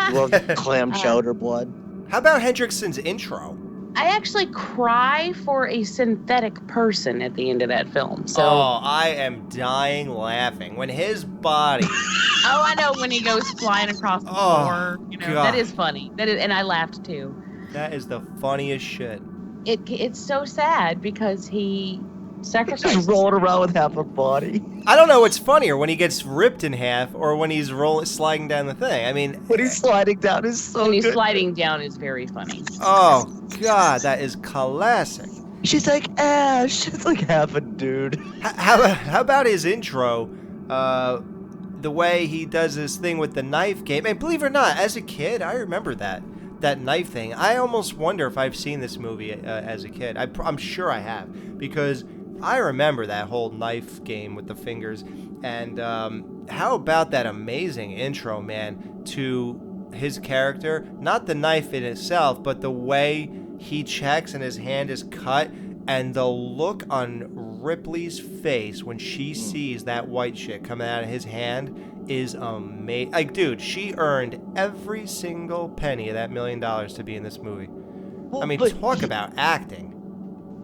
You love clam chowder blood? How about Hendrickson's intro? I actually cry for a synthetic person at the end of that film. So. Oh, I am dying laughing. When his body... Oh, I know, when he goes flying across the floor. You know, God. that is funny. And I laughed too. That is the funniest shit. It's so sad because he sacrificed. Just rolling around with half a body. I don't know what's funnier, when he gets ripped in half or when he's sliding down the thing. I mean, when he's sliding down is so When he's good. sliding down is very funny. Oh God, that is classic. She's like, Ash. It's like half a dude. How about his intro? The way he does his thing with the knife game. And believe it or not, as a kid, I remember that. that knife thing, I almost wonder if I've seen this movie as a kid. I'm sure I have, because I remember that whole knife game with the fingers. And how about that amazing intro, man, to his character? Not the knife in itself, but the way he checks and his hand is cut, and the look on Ripley's face when she sees that white shit coming out of his hand is amazing. Like, dude, she earned every single penny of that $1 million to be in this movie. Well, I mean, talk about acting.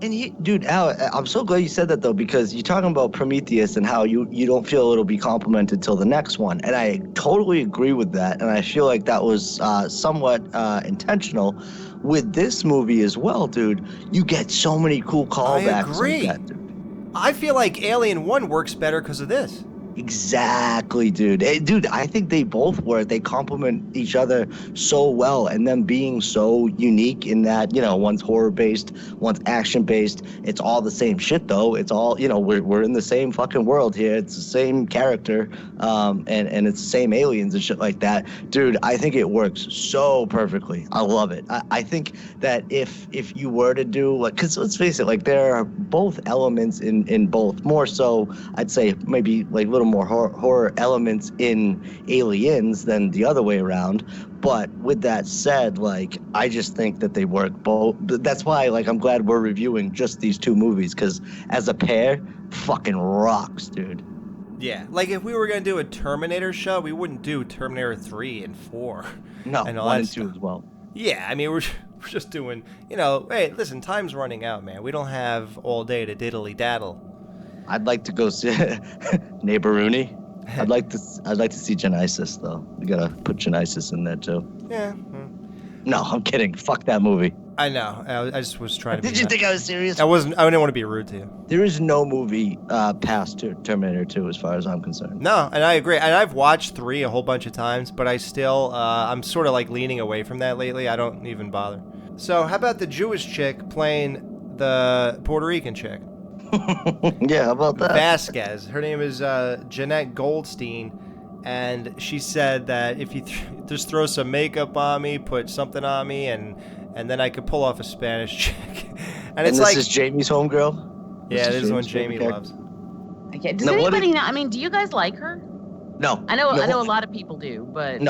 And dude, Al, I'm so glad you said that, though, because you're talking about Prometheus and how you don't feel it'll be complimented till the next one. And I totally agree with that. And I feel like that was somewhat intentional. With this movie as well, dude, you get so many cool callbacks. I agree. Like that, dude. I feel like Alien 1 works better because of this. Exactly, dude. Dude, I think they both work. They complement each other so well, and them being so unique in that, one's horror-based, one's action-based. It's all the same shit, though. It's all, we're in the same fucking world here. It's the same character, and it's the same aliens and shit like that. Dude, I think it works so perfectly. I love it. I think that if you were to do, like, because let's face it, like, there are both elements in both. More so, I'd say, maybe, like, little more horror elements in Aliens than the other way around. But with that said, like, I just think that they work both. That's why, like, I'm glad we're reviewing just these two movies, because as a pair, fucking rocks, dude. Yeah, like if we were going to do a Terminator show, we wouldn't do Terminator 3 and 4. No, and 1 and 2 as well. Yeah, I mean, we're just doing, hey, listen, time's running out, man. We don't have all day to diddly-daddle. I'd like to go see Neighbor-Rooney. I'd like to see Genesis, though. We gotta put Genesis in there too. Yeah. No, I'm kidding. Fuck that movie. I know. I just was trying to. Did you think I was serious? I didn't want to be rude to you. There is no movie past Terminator 2, as far as I'm concerned. No, and I agree. And I've watched 3 a whole bunch of times, but I still, I'm sort of like leaning away from that lately. I don't even bother. So, how about the Jewish chick playing the Puerto Rican chick? Yeah, how about that? Vasquez. Her name is Jeanette Goldstein, and she said that if you just throw some makeup on me, put something on me, and then I could pull off a Spanish chick. And it's this is Jamie's homegirl? Yeah, this is one Jamie loves. Okay. Does anybody know? I mean, do you guys like her? No. I know a lot of people do, but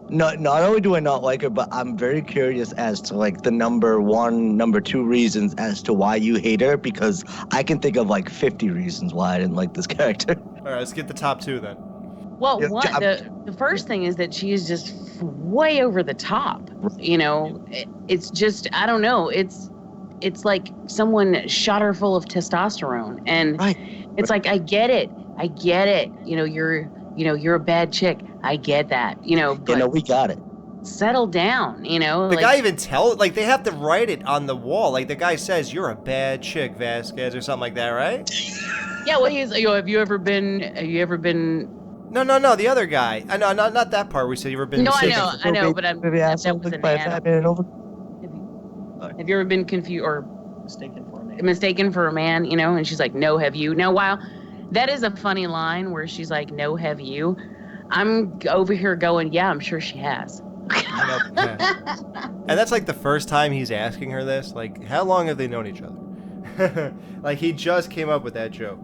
No, not only do I not like her, but I'm very curious as to, like, the number 1, number 2 reasons as to why you hate her, because I can think of, like, 50 reasons why I didn't like this character. All right, let's get the top 2 then. Well, the first thing is that she is just way over the top. It's just, I don't know. It's like someone shot her full of testosterone, and it's like, I get it. You're a bad chick. I get that, but we got it. Settle down, The guy even they have to write it on the wall. Like, the guy says, "You're a bad chick, Vasquez," or something like that, right? Yeah, well, he's, have you ever been? No, the other guy. I know, not that part where he said you ever been mistaken. I know, but that was an ad. Have you ever been confused or mistaken for a man, and she's like, "No, have you?" Now, while that is a funny line where she's like, "No, have you?" I'm over here going, "Yeah, I'm sure she has." And that's like the first time he's asking her this. Like, how long have they known each other? Like, he just came up with that joke.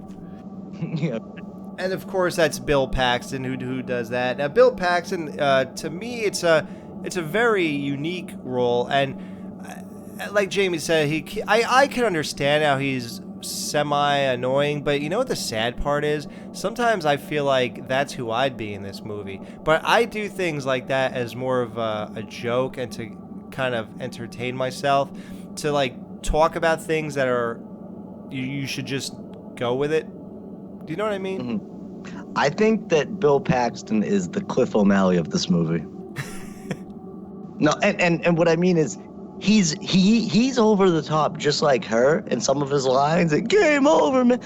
Yeah. And of course, that's Bill Paxton who does that. Now, Bill Paxton, to me, it's a very unique role, and like Jamie said, I can understand how he's semi-annoying, but you know what the sad part is? Sometimes I feel like that's who I'd be in this movie. But I do things like that as more of a joke and to kind of entertain myself, to like talk about things that are, you should just go with it. Do you know what I mean? Mm-hmm. I think that Bill Paxton is the Cliff O'Malley of this movie. No, and what I mean is, he's over the top, just like her in some of his lines. Like, game over, man.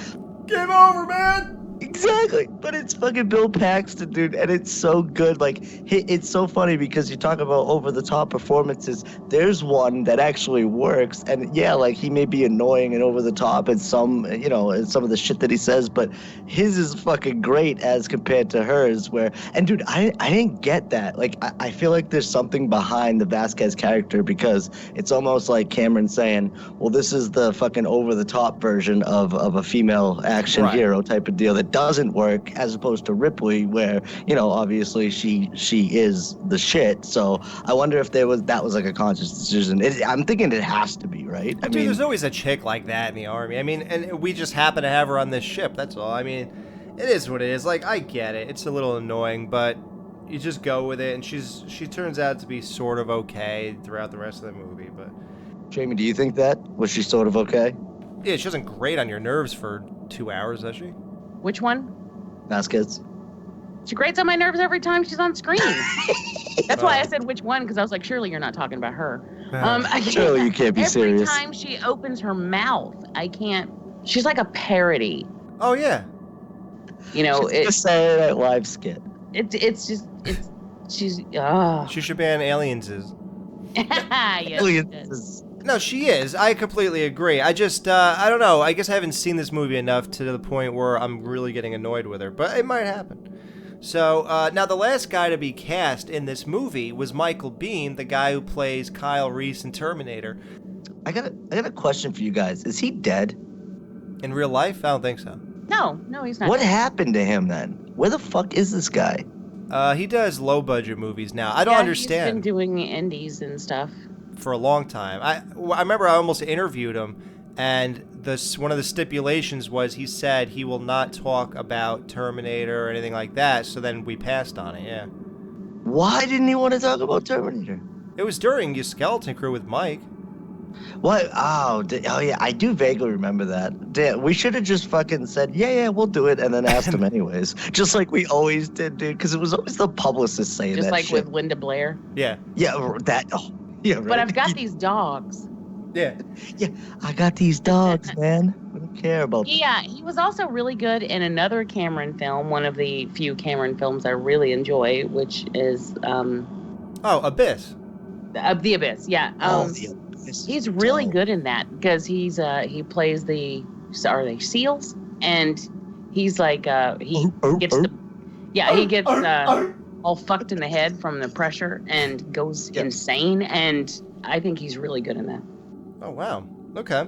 Game over, man. Exactly, but it's fucking Bill Paxton, dude, and it's so good. Like, it's so funny because you talk about over-the-top performances. There's one that actually works, and yeah, like, he may be annoying and over-the-top in some, you know, in some of the shit that he says, but his is fucking great as compared to hers, and dude, I didn't get that. Like, I feel like there's something behind the Vasquez character because it's almost like Cameron saying, well, this is the fucking over-the-top version of a female action hero type of deal that doesn't work, as opposed to Ripley, where, you know, obviously she is the shit. So I wonder if that was like a conscious decision. I'm thinking it has to be, right? I mean, there's always a chick like that in the Army. I mean, and we just happen to have her on this ship. That's all. I mean, it is what it is. Like, I get it. It's a little annoying, but you just go with it. And she turns out to be sort of okay throughout the rest of the movie. But Jamie, do you think that was she sort of okay? Yeah, she doesn't grate on your nerves for 2 hours, does she? Which one? Vasquez. She grates on my nerves every time she's on screen. That's why I said which one, because I was like, surely you're not talking about her. Surely you can't be serious. Every time she opens her mouth, I can't. She's like a parody. Oh yeah. You know, it's a Saturday Night Live skit. She's. She should ban aliens. Yes, Aliens. No, she is. I completely agree. I just, I don't know. I guess I haven't seen this movie enough to the point where I'm really getting annoyed with her, but it might happen. So, now the last guy to be cast in this movie was Michael Biehn, the guy who plays Kyle Reese in Terminator. I got a question for you guys. Is he dead? In real life? I don't think so. No, he's not. What happened to him then? Where the fuck is this guy? He does low-budget movies now. I don't understand. He's been doing indies and stuff for a long time. I remember I almost interviewed him, and one of the stipulations was he said he will not talk about Terminator or anything like that, so then we passed on it, yeah. Why didn't he want to talk about Terminator? It was during your Skeleton Crew with Mike. What? Oh yeah, I do vaguely remember that. Damn, we should have just fucking said, yeah, we'll do it, and then asked him anyways. Just like we always did, dude, because it was always the publicist saying just that like shit. with Linda Blair. Yeah. Yeah, that, oh. Yeah, right. But I've got these dogs. Yeah. Yeah, I got these dogs, man. I don't care about them. Yeah, he was also really good in another Cameron film, one of the few Cameron films I really enjoy, which is... Abyss. The Abyss, yeah. The Abyss. He's really good in that, because he plays are they seals? And he's like, he gets all fucked in the head from the pressure and goes insane, and I think he's really good in that. Oh, wow. Okay.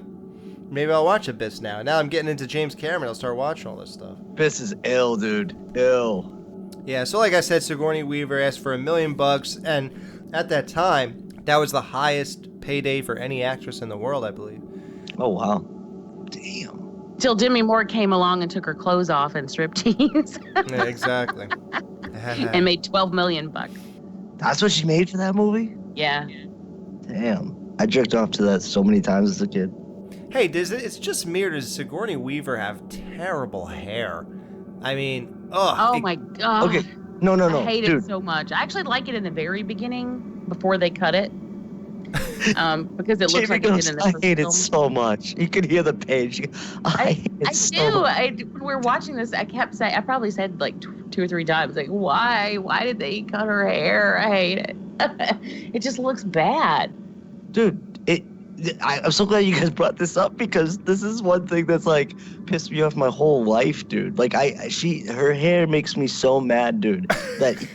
Maybe I'll watch Abyss now. Now I'm getting into James Cameron. I'll start watching all this stuff. Abyss is ill, dude. Ill. Yeah, so like I said, Sigourney Weaver asked for $1 million, and at that time, that was the highest payday for any actress in the world, I believe. Oh, wow. Damn. Till Demi Moore came along and took her clothes off in striptease. Yeah, exactly. And made $12 million. That's what she made for that movie? Yeah. Damn. I jerked off to that so many times as a kid. Hey, it's just me, or does Sigourney Weaver have terrible hair? I mean, my God. Okay. No. I hate dude. it so much. I actually like it in the very beginning, before they cut it. Because it looks like it did in the first I hate film. it so much. You can hear the page. I hate it so much. When we were watching this, I kept saying, I probably said like 2 or 3 times, like, why? Why did they cut her hair? I hate it. It just looks bad. Dude, I'm so glad you guys brought this up, because this is one thing that's like pissed me off my whole life, dude. Like her hair makes me so mad, dude. That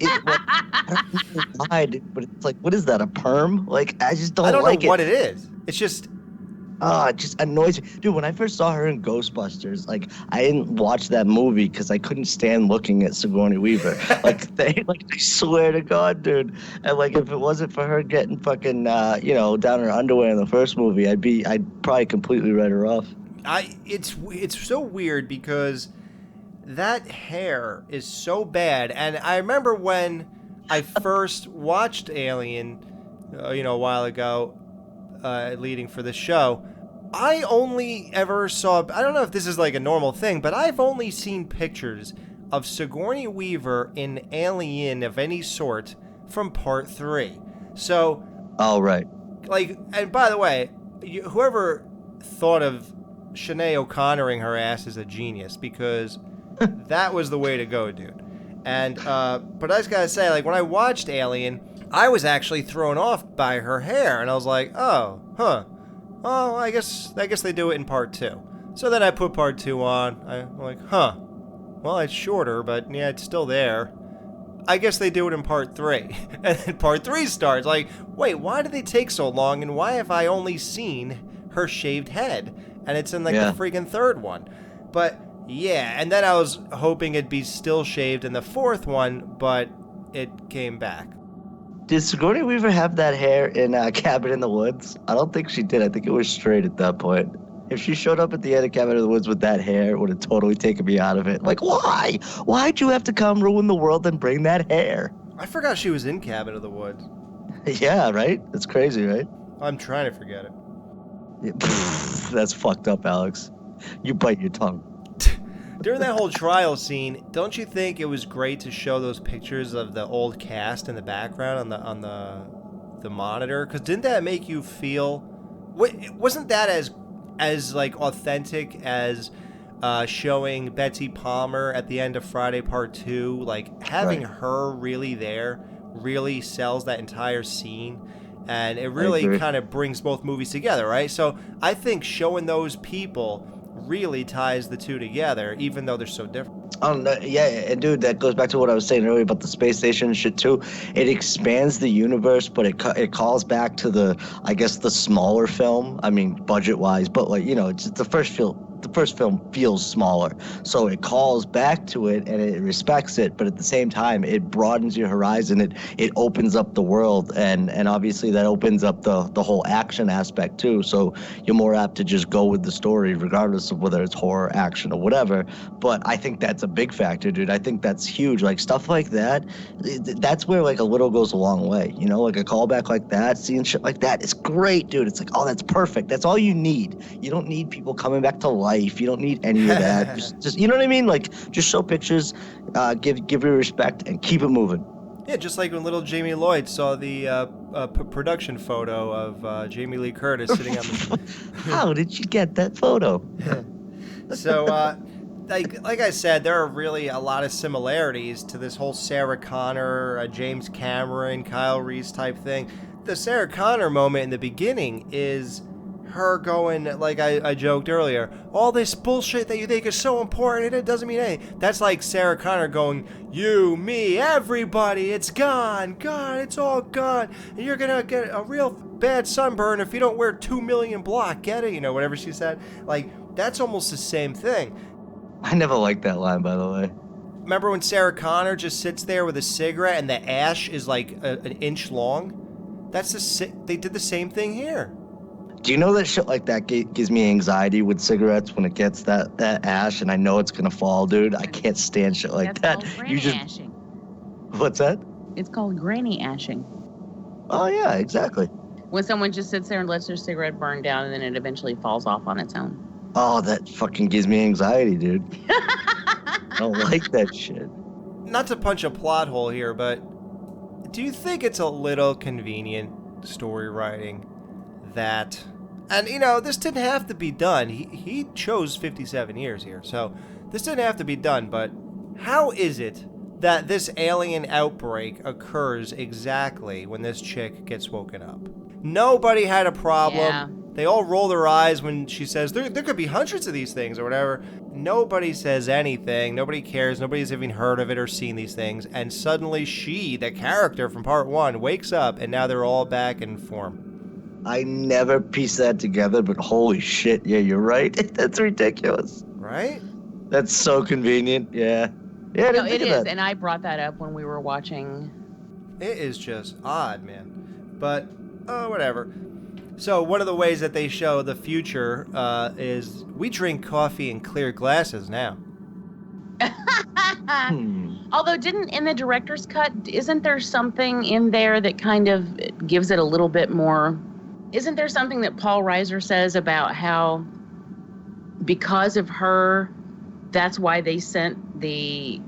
I don't know why, but it's like, what is that? A perm? Like, I just don't like it. I don't know what it is. It's just. It just annoys me. Dude, when I first saw her in Ghostbusters, like, I didn't watch that movie because I couldn't stand looking at Sigourney Weaver. I swear to God, dude. And, like, if it wasn't for her getting fucking, down her underwear in the first movie, I'd probably completely write her off. It's so weird because that hair is so bad. And I remember when I first watched Alien, a while ago, leading for the show, I only ever saw, I don't know if this is like a normal thing, but I've only seen pictures of Sigourney Weaver in Alien of any sort from Part 3. So, oh, right. like, and by the way, whoever thought of Sinead O'Connoring her ass is a genius, because that was the way to go, dude. And but I just gotta say, like, when I watched Alien, I was actually thrown off by her hair, and I was like, oh, I guess they do it in part 2. So then I put part 2 on. I'm like, well, it's shorter, but yeah, it's still there. I guess they do it in part 3. And then part 3 starts. Like, wait, why did they take so long? And why have I only seen her shaved head? And it's in, like, the freaking 3rd one. But, yeah. And then I was hoping it'd be still shaved in the 4th one, but it came back. Did Sigourney Weaver have that hair in Cabin in the Woods? I don't think she did. I think it was straight at that point. If she showed up at the end of Cabin in the Woods with that hair, it would have totally taken me out of it. Like, why? Why'd you have to come ruin the world and bring that hair? I forgot she was in Cabin in the Woods. Yeah, right? It's crazy, right? I'm trying to forget it. Yeah, that's fucked up, Alex. You bite your tongue. During that whole trial scene, don't you think it was great to show those pictures of the old cast in the background on the monitor? Because didn't that make you feel... Wasn't that as like authentic as showing Betsy Palmer at the end of Friday Part 2? Like, having her really there really sells that entire scene, and it really kind of brings both movies together, right? So I think showing those people really ties the two together, even though they're so different. Yeah, and dude, that goes back to what I was saying earlier about the space station and shit too. It expands the universe, but it calls back to the smaller film. I mean, budget-wise, but like, you know, it's the first film feels smaller, so it calls back to it and it respects it, but at the same time it broadens your horizon. It opens up the world, and obviously that opens up the whole action aspect too, so you're more apt to just go with the story regardless of whether it's horror, action, or whatever. But I think that's a big factor, dude. I think that's huge. Like, stuff like that's where like a little goes a long way, you know? Like a callback like that, seeing shit like that, it's great, dude. It's like, oh, that's perfect. That's all you need. You don't need people coming back to life. You don't need any of that. just you know what I mean? Like, just show pictures, give your respect, and keep it moving. Yeah, just like when little Jamie Lloyd saw the production photo of Jamie Lee Curtis sitting on the... How did you get that photo? So, like I said, there are really a lot of similarities to this whole Sarah Connor, James Cameron, Kyle Reese type thing. The Sarah Connor moment in the beginning is her going, like I joked earlier, all this bullshit that you think is so important and it doesn't mean anything. That's like Sarah Connor going, you, me, everybody, it's gone, it's all gone, and you're gonna get a real bad sunburn if you don't wear 2 million block, get it? You know, whatever she said. Like, that's almost the same thing. I never liked that line, by the way. Remember when Sarah Connor just sits there with a cigarette and the ash is like an inch long? They did the same thing here. Do you know that shit like that gives me anxiety with cigarettes when it gets that ash and I know it's gonna fall, dude? I can't stand shit like that. Ashing. What's that? It's called granny ashing. Oh yeah, exactly. When someone just sits there and lets their cigarette burn down and then it eventually falls off on its own. Oh, that fucking gives me anxiety, dude. I don't like that shit. Not to punch a plot hole here, but do you think it's a little convenient story writing that, and you know, this didn't have to be done. He chose 57 years here, so this didn't have to be done, but how is it that this alien outbreak occurs exactly when this chick gets woken up? Nobody had a problem. Yeah. They all roll their eyes when she says, there could be hundreds of these things or whatever. Nobody says anything. Nobody cares. Nobody's even heard of it or seen these things. And suddenly she, the character from part 1, wakes up and now they're all back in form. I never pieced that together, but holy shit, yeah, you're right. That's ridiculous. Right? That's so convenient, yeah. Yeah, no, it is, and I brought that up when we were watching. It is just odd, man. But, whatever. So one of the ways that they show the future is we drink coffee in clear glasses now. Although, in the director's cut, isn't there something in there that kind of gives it a little bit more... Isn't there something that Paul Reiser says about how, because of her, that's why they sent the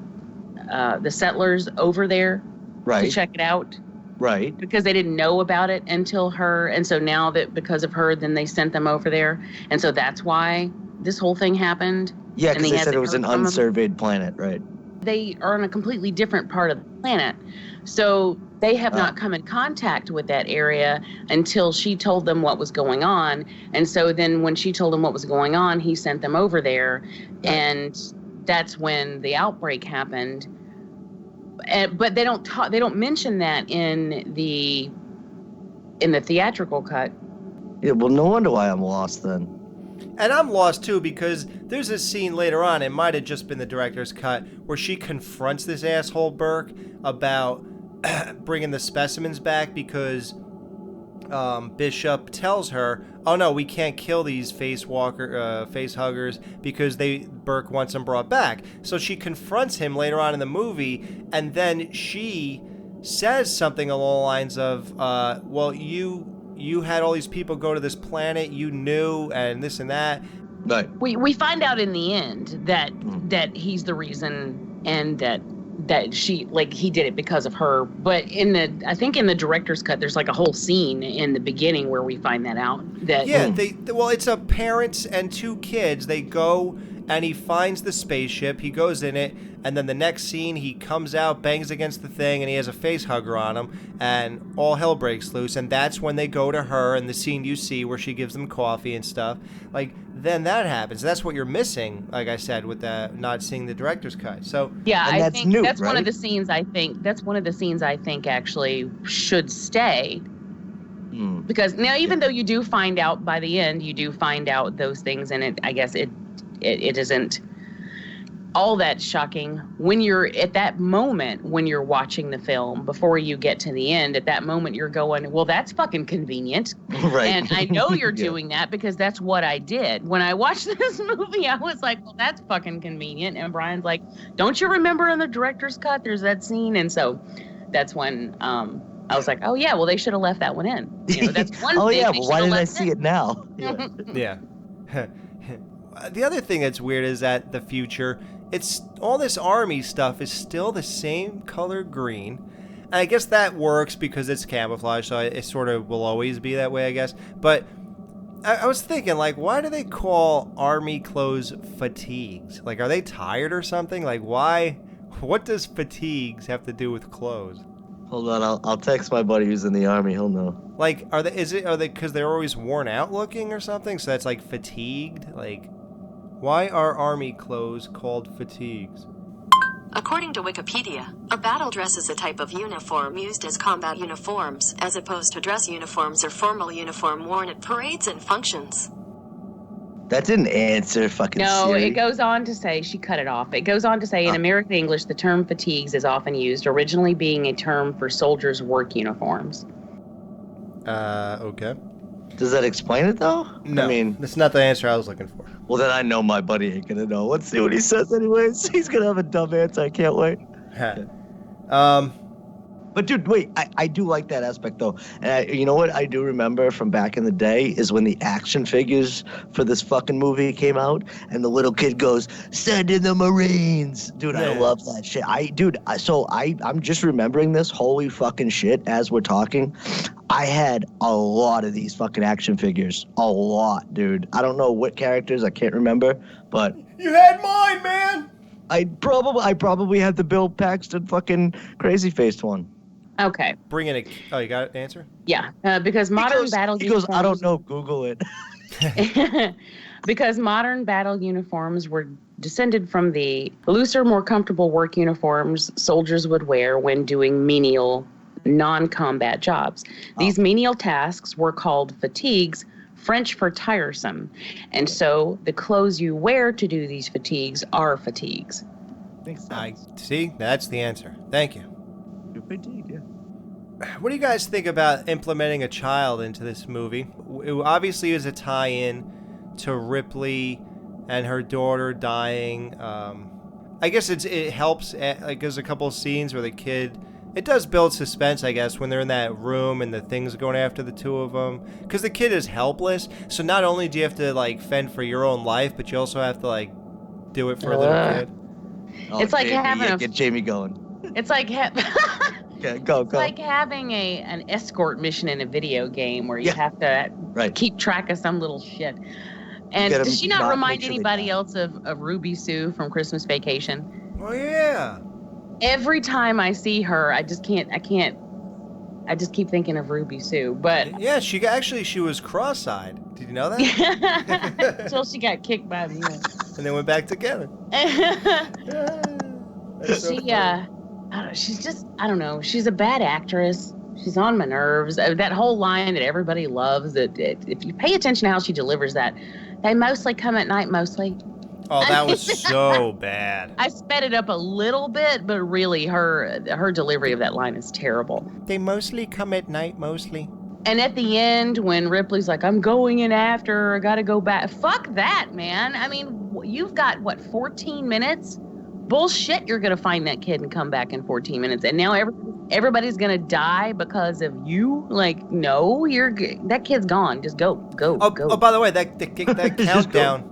settlers over there to check it out? Right. Because they didn't know about it until her, and so now that because of her, then they sent them over there, and so that's why this whole thing happened. Yeah, because they said it was an unsurveyed planet, right? They are on a completely different part of the planet. So they have not come in contact with that area until she told them what was going on. And so then when she told him what was going on, he sent them over there. And that's when the outbreak happened. But they don't mention that in the theatrical cut. Yeah, well, no wonder why I'm lost then. And I'm lost too, because there's a scene later on, it might have just been the director's cut, where she confronts this asshole Burke about bringing the specimens back because Bishop tells her, oh no, we can't kill these face huggers because Burke wants them brought back. So she confronts him later on in the movie, and then she says something along the lines of, well, you had all these people go to this planet, you knew, and this and that. Right. We find out in the end that he's the reason, and that she, like, he did it because of her. But I think in the director's cut, there's like a whole scene in the beginning where we find that out. Well, it's a parents and two kids. They go and he finds the spaceship. He goes in it, and then the next scene, he comes out, bangs against the thing, and he has a face hugger on him, and all hell breaks loose. And that's when they go to her, and the scene you see where she gives them coffee and stuff. Like, then that happens. That's what you're missing, like I said, with not seeing the director's cut. So yeah, I think that's one of the scenes. That's one of the scenes I think actually should stay. Because now, even though you do find out by the end, you do find out those things, and I guess it isn't all that shocking when you're at that moment when you're watching the film before you get to the end. At that moment, you're going, well, that's fucking convenient. Right. And I know you're doing that because that's what I did. When I watched this movie, I was like, well, that's fucking convenient. And Brian's like, don't you remember in the director's cut, there's that scene? And so that's when I was like, oh, yeah, well, they should have left that one in. You know, that's one oh, thing. yeah, but why did I see it now? Yeah. The other thing that's weird is that the future, it's all this army stuff is still the same color green. And I guess that works because it's camouflage, so it sort of will always be that way, I guess. But I was thinking, like, why do they call army clothes fatigues? Like, are they tired or something? Like, why? What does fatigues have to do with clothes? Hold on, I'll text my buddy who's in the army. He'll know. Like, are they because they're always worn out looking or something? So that's like fatigued. Like, why are army clothes called fatigues? According to Wikipedia, a battle dress is a type of uniform used as combat uniforms, as opposed to dress uniforms or formal uniform worn at parades and functions. That didn't answer fucking No, Siri. it goes on to say, she cut it off. It goes on to say, in American English, the term fatigues is often used, originally being a term for soldiers' work uniforms. Okay. Does that explain it, though? No, I mean, that's not the answer I was looking for. Well, then I know my buddy ain't gonna know. Let's see what he says anyways. He's gonna have a dumb answer. I can't wait. But dude, wait, I do like that aspect though. And you know what I do remember from back in the day is when the action figures for this fucking movie came out and the little kid goes, send in the Marines. Dude, I love that shit. I'm just remembering this holy fucking shit as we're talking. I had a lot of these fucking action figures. A lot, dude. I don't know what characters, I can't remember, but you had mine, man. I probably had the Bill Paxton fucking crazy faced one. Okay. Bring in oh, you got an answer? Yeah, because modern battle uniforms... He goes, I don't know, Google it. Because modern battle uniforms were descended from the looser, more comfortable work uniforms soldiers would wear when doing menial, non-combat jobs. These menial tasks were called fatigues, French for tiresome. And so the clothes you wear to do these fatigues are fatigues. Makes sense. See, that's the answer. Thank you. You're fatigued, yeah. What do you guys think about implementing a child into this movie? It obviously is a tie-in to Ripley and her daughter dying. I guess it helps. Like, there's a couple of scenes where the kid... It does build suspense, I guess, when they're in that room and the thing's going after the two of them. Because the kid is helpless. So not only do you have to, like, fend for your own life, but you also have to, like, do it for a little kid. It's like having get Jamie going. It's like go. It's like having an escort mission in a video game where you have to keep track of some little shit. And Get 'em does she not not remind make sure they anybody die. else of Ruby Sue from Christmas Vacation? Oh yeah. Every time I see her, I just keep thinking of Ruby Sue. But Yeah, she was cross-eyed. Did you know that? until she got kicked by the And they went back together. That's so funny. I don't know, she's just, I don't know. She's a bad actress. She's on my nerves. That whole line that everybody loves, that if you pay attention to how she delivers that, they mostly come at night, mostly. Oh, that was so bad. I sped it up a little bit, but really her delivery of that line is terrible. They mostly come at night, mostly. And at the end, when Ripley's like, I'm going in after her, I gotta go back. Fuck that, man. I mean, you've got, 14 minutes? Bullshit, you're gonna find that kid and come back in 14 minutes. And now everybody's gonna die because of you? Like, no, that kid's gone. Just go. Oh, by the way, that countdown...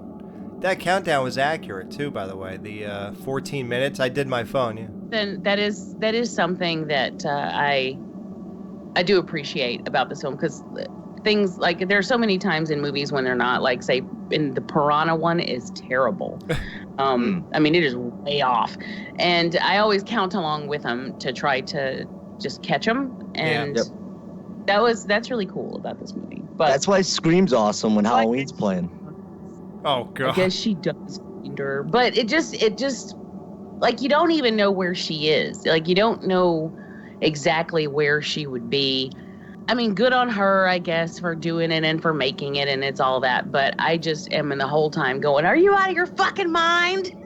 That countdown was accurate too, by the way. The 14 minutes. I did my phone. Yeah. Then that is something that I do appreciate about this film, because things like, there are so many times in movies when they're not, like, say in the Piranha one is terrible. I mean, it is way off, and I always count along with them to try to just catch them, and that's really cool about this movie. But that's why Scream's awesome when Halloween's playing. Oh god. I guess she does find her, but it just like, you don't even know where she is. Like, you don't know exactly where she would be. I mean, good on her, I guess, for doing it and for making it, and it's all that. But I just am in the whole time going, "Are you out of your fucking mind?"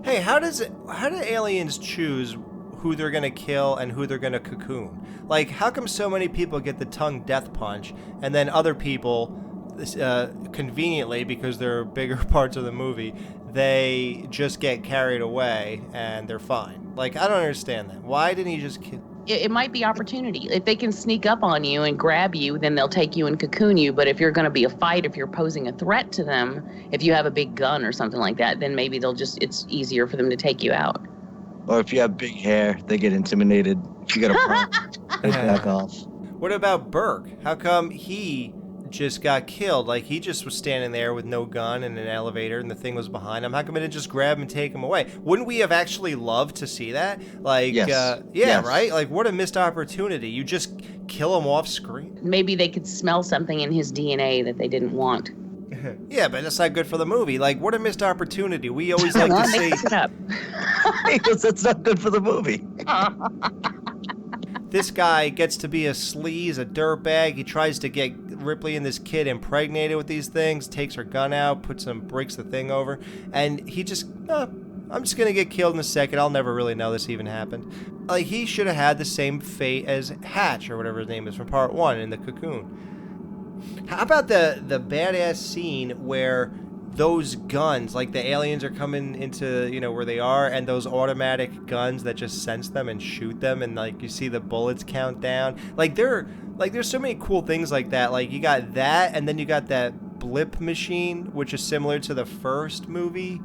Hey, how do aliens choose who they're gonna kill and who they're gonna cocoon? Like, how come so many people get the tongue death punch, and then other people, conveniently, because they're bigger parts of the movie, they just get carried away and they're fine? Like, I don't understand that. Why didn't he just kill? It might be opportunity. If they can sneak up on you and grab you, then they'll take you and cocoon you. But if you're going to be a fight, if you're posing a threat to them, if you have a big gun or something like that, then maybe it's easier for them to take you out. Or if you have big hair, they get intimidated. If you got a front, they back off. What about Burke? How come he just got killed? Like, he just was standing there with no gun in an elevator and the thing was behind him. How come it didn't just grab him and take him away? Wouldn't we have actually loved to see that? Like, Yes. yes. Right? Like, what a missed opportunity. You just kill him off screen. Maybe they could smell something in his DNA that they didn't want. Yeah, but that's not good for the movie. Like, what a missed opportunity. We always like to see... Mix it up. Because that's not good for the movie. This guy gets to be a sleaze, a dirtbag. He tries to get Ripley and this kid impregnated with these things, takes her gun out, breaks the thing over, and he just, I'm just gonna get killed in a second. I'll never really know this even happened. Like, he should have had the same fate as Hatch, or whatever his name is, from part 1 in the cocoon. How about the badass scene where those guns, like the aliens are coming into, where they are, and those automatic guns that just sense them and shoot them, and like you see the bullets count down. There's so many cool things like that. Like, you got that, and then you got that blip machine, which is similar to the first movie.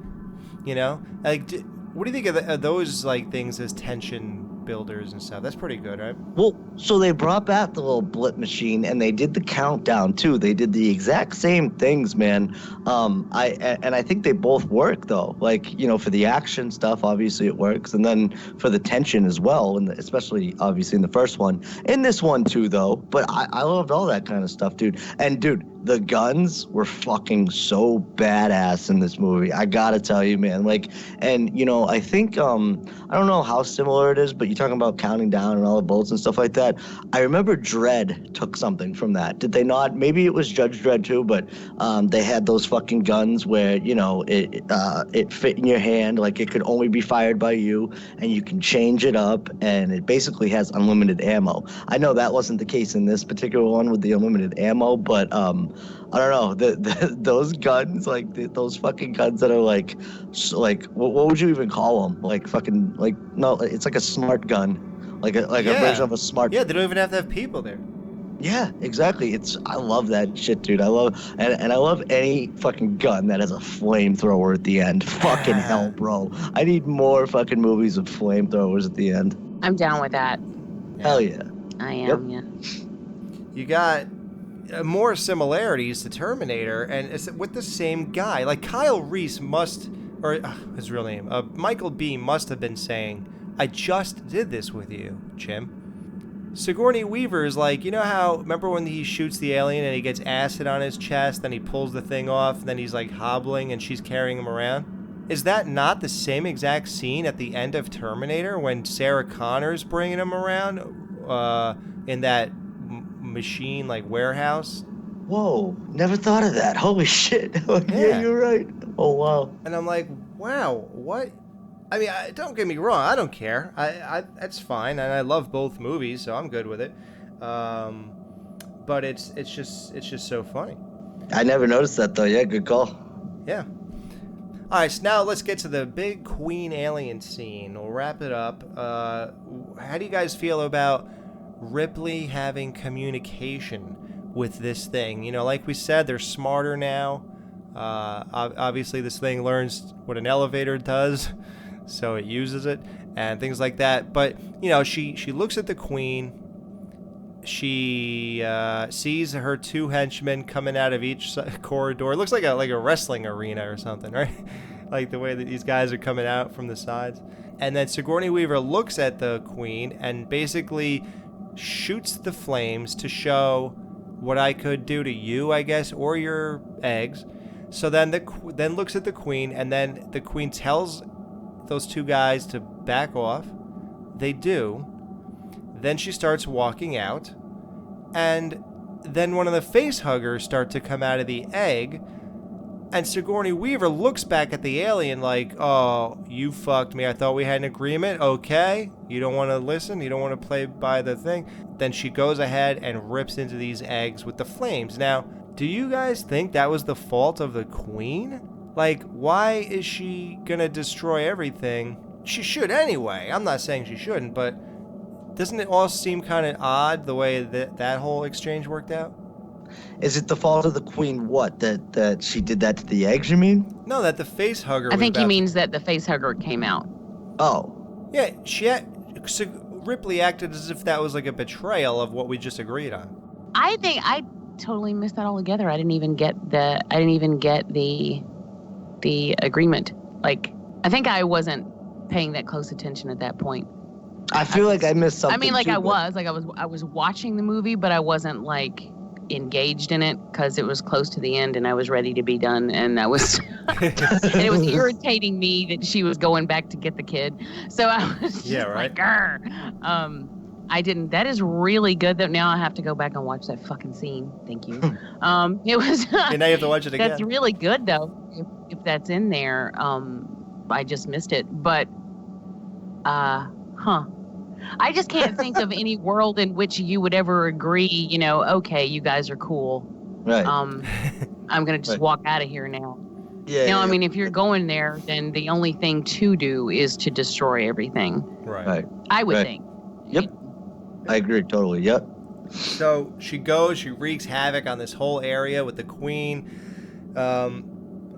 Like, what do you think of those like things as tension builders and stuff? That's pretty good, right? Well, so they brought back the little blip machine and they did the countdown too. They did the exact same things, man. I think they both work though. Like, for the action stuff, obviously it works, and then for the tension as well, and especially obviously in the first one. In this one too, though. But I loved all that kind of stuff, dude. And dude, the guns were fucking so badass in this movie. I gotta tell you, man. Like, and I think I don't know how similar it is, but you're talking about counting down and all the bullets and stuff like that. I remember Dredd took something from that. Did they not? Maybe it was Judge Dredd too, but they had those fucking guns where it fit in your hand, like it could only be fired by you, and you can change it up, and it basically has unlimited ammo. I know that wasn't the case in this particular one with the unlimited ammo, but I don't know, those guns, like those fucking guns that are like what would you even call them? Like fucking, like, no, it's like a smart gun, like a version of a smart. Yeah, they don't even have to have people there. Yeah, exactly. I love that shit, dude. I love and I love any fucking gun that has a flamethrower at the end. Fucking hell, bro. I need more fucking movies with flamethrowers at the end. I'm down with that. Hell yeah. I am, Yep. yeah. You got more similarities to Terminator, and it's with the same guy. Like Kyle Reese his real name, Michael B. must have been saying, "I just did this with you, Jim." Sigourney Weaver is like, you know how, remember when he shoots the alien and he gets acid on his chest, then he pulls the thing off, then he's like hobbling and she's carrying him around? Is that not the same exact scene at the end of Terminator when Sarah Connor's bringing him around in that machine like warehouse? Whoa, never thought of that. Holy shit. Yeah, you're right. Oh, wow. And I'm like, wow, what? I mean, don't get me wrong, I don't care. I that's fine, and I love both movies, so I'm good with it. But it's just so funny. I never noticed that though. Yeah, good call. Yeah. All right, so now let's get to the big Queen alien scene. We'll wrap it up. How do you guys feel about Ripley having communication with this thing? You know, like we said, they're smarter now. Obviously, this thing learns what an elevator does, so it uses it and things like that. But you know, she looks at the Queen. She sees her two henchmen coming out of each corridor. It looks like a wrestling arena or something, right? Like the way that these guys are coming out from the sides. And then Sigourney Weaver looks at the Queen and basically shoots the flames to show what I could do to you, I guess, or your eggs. So then then looks at the Queen, and then the Queen tells those two guys to back off. They do. Then she starts walking out, and then one of the face huggers start to come out of the egg, and Sigourney Weaver looks back at the alien like, "Oh, you fucked me. I thought we had an agreement. Okay, you don't want to listen. You don't want to play by the thing." Then she goes ahead and rips into these eggs with the flames. Now, do you guys think that was the fault of the Queen? Like, why is she gonna destroy everything? She should anyway. I'm not saying she shouldn't, but doesn't it all seem kind of odd the way that whole exchange worked out? Is it the fault of the Queen what? That she did that to the eggs, you mean? No, that the face hugger I think he means that the face hugger came out. Oh. Yeah, Ripley acted as if that was like a betrayal of what we just agreed on. I think I totally missed that altogether. I didn't even get the agreement. Like, I think I wasn't paying that close attention at that point. I feel like I missed something. I mean, like too, I was watching the movie, but I wasn't like engaged in it because it was close to the end and I was ready to be done, and I was and it was irritating me that she was going back to get the kid. So I was just like, grr. I didn't. That is really good. That now I have to go back and watch that fucking scene. Thank you. It was. And now you have to watch it again. That's really good though. If that's in there, I just missed it. But, I just can't think of any world in which you would ever agree, you know, okay, you guys are cool. Right. I'm going to just walk out of here now. Yeah. Now, I mean, if you're going there, then the only thing to do is to destroy everything. Right. I would think. Yep. I agree totally. Yep. So she goes, she wreaks havoc on this whole area with the Queen.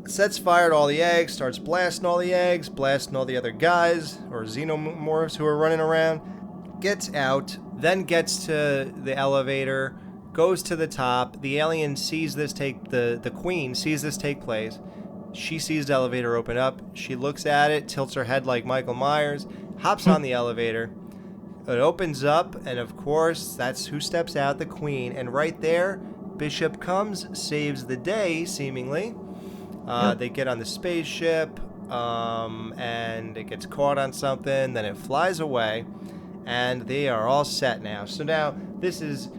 Sets fire to all the eggs, starts blasting all the eggs, blasting all the other guys or xenomorphs who are running around. Gets out, then gets to the elevator, goes to the top. The alien sees this the Queen sees this take place. She sees the elevator open up. She looks at it, tilts her head like Michael Myers, hops on the elevator. It opens up, and of course, that's who steps out, the Queen. And right there, Bishop comes, saves the day, seemingly. They get on the spaceship, and it gets caught on something, then it flies away, and they are all set now. So now, this is,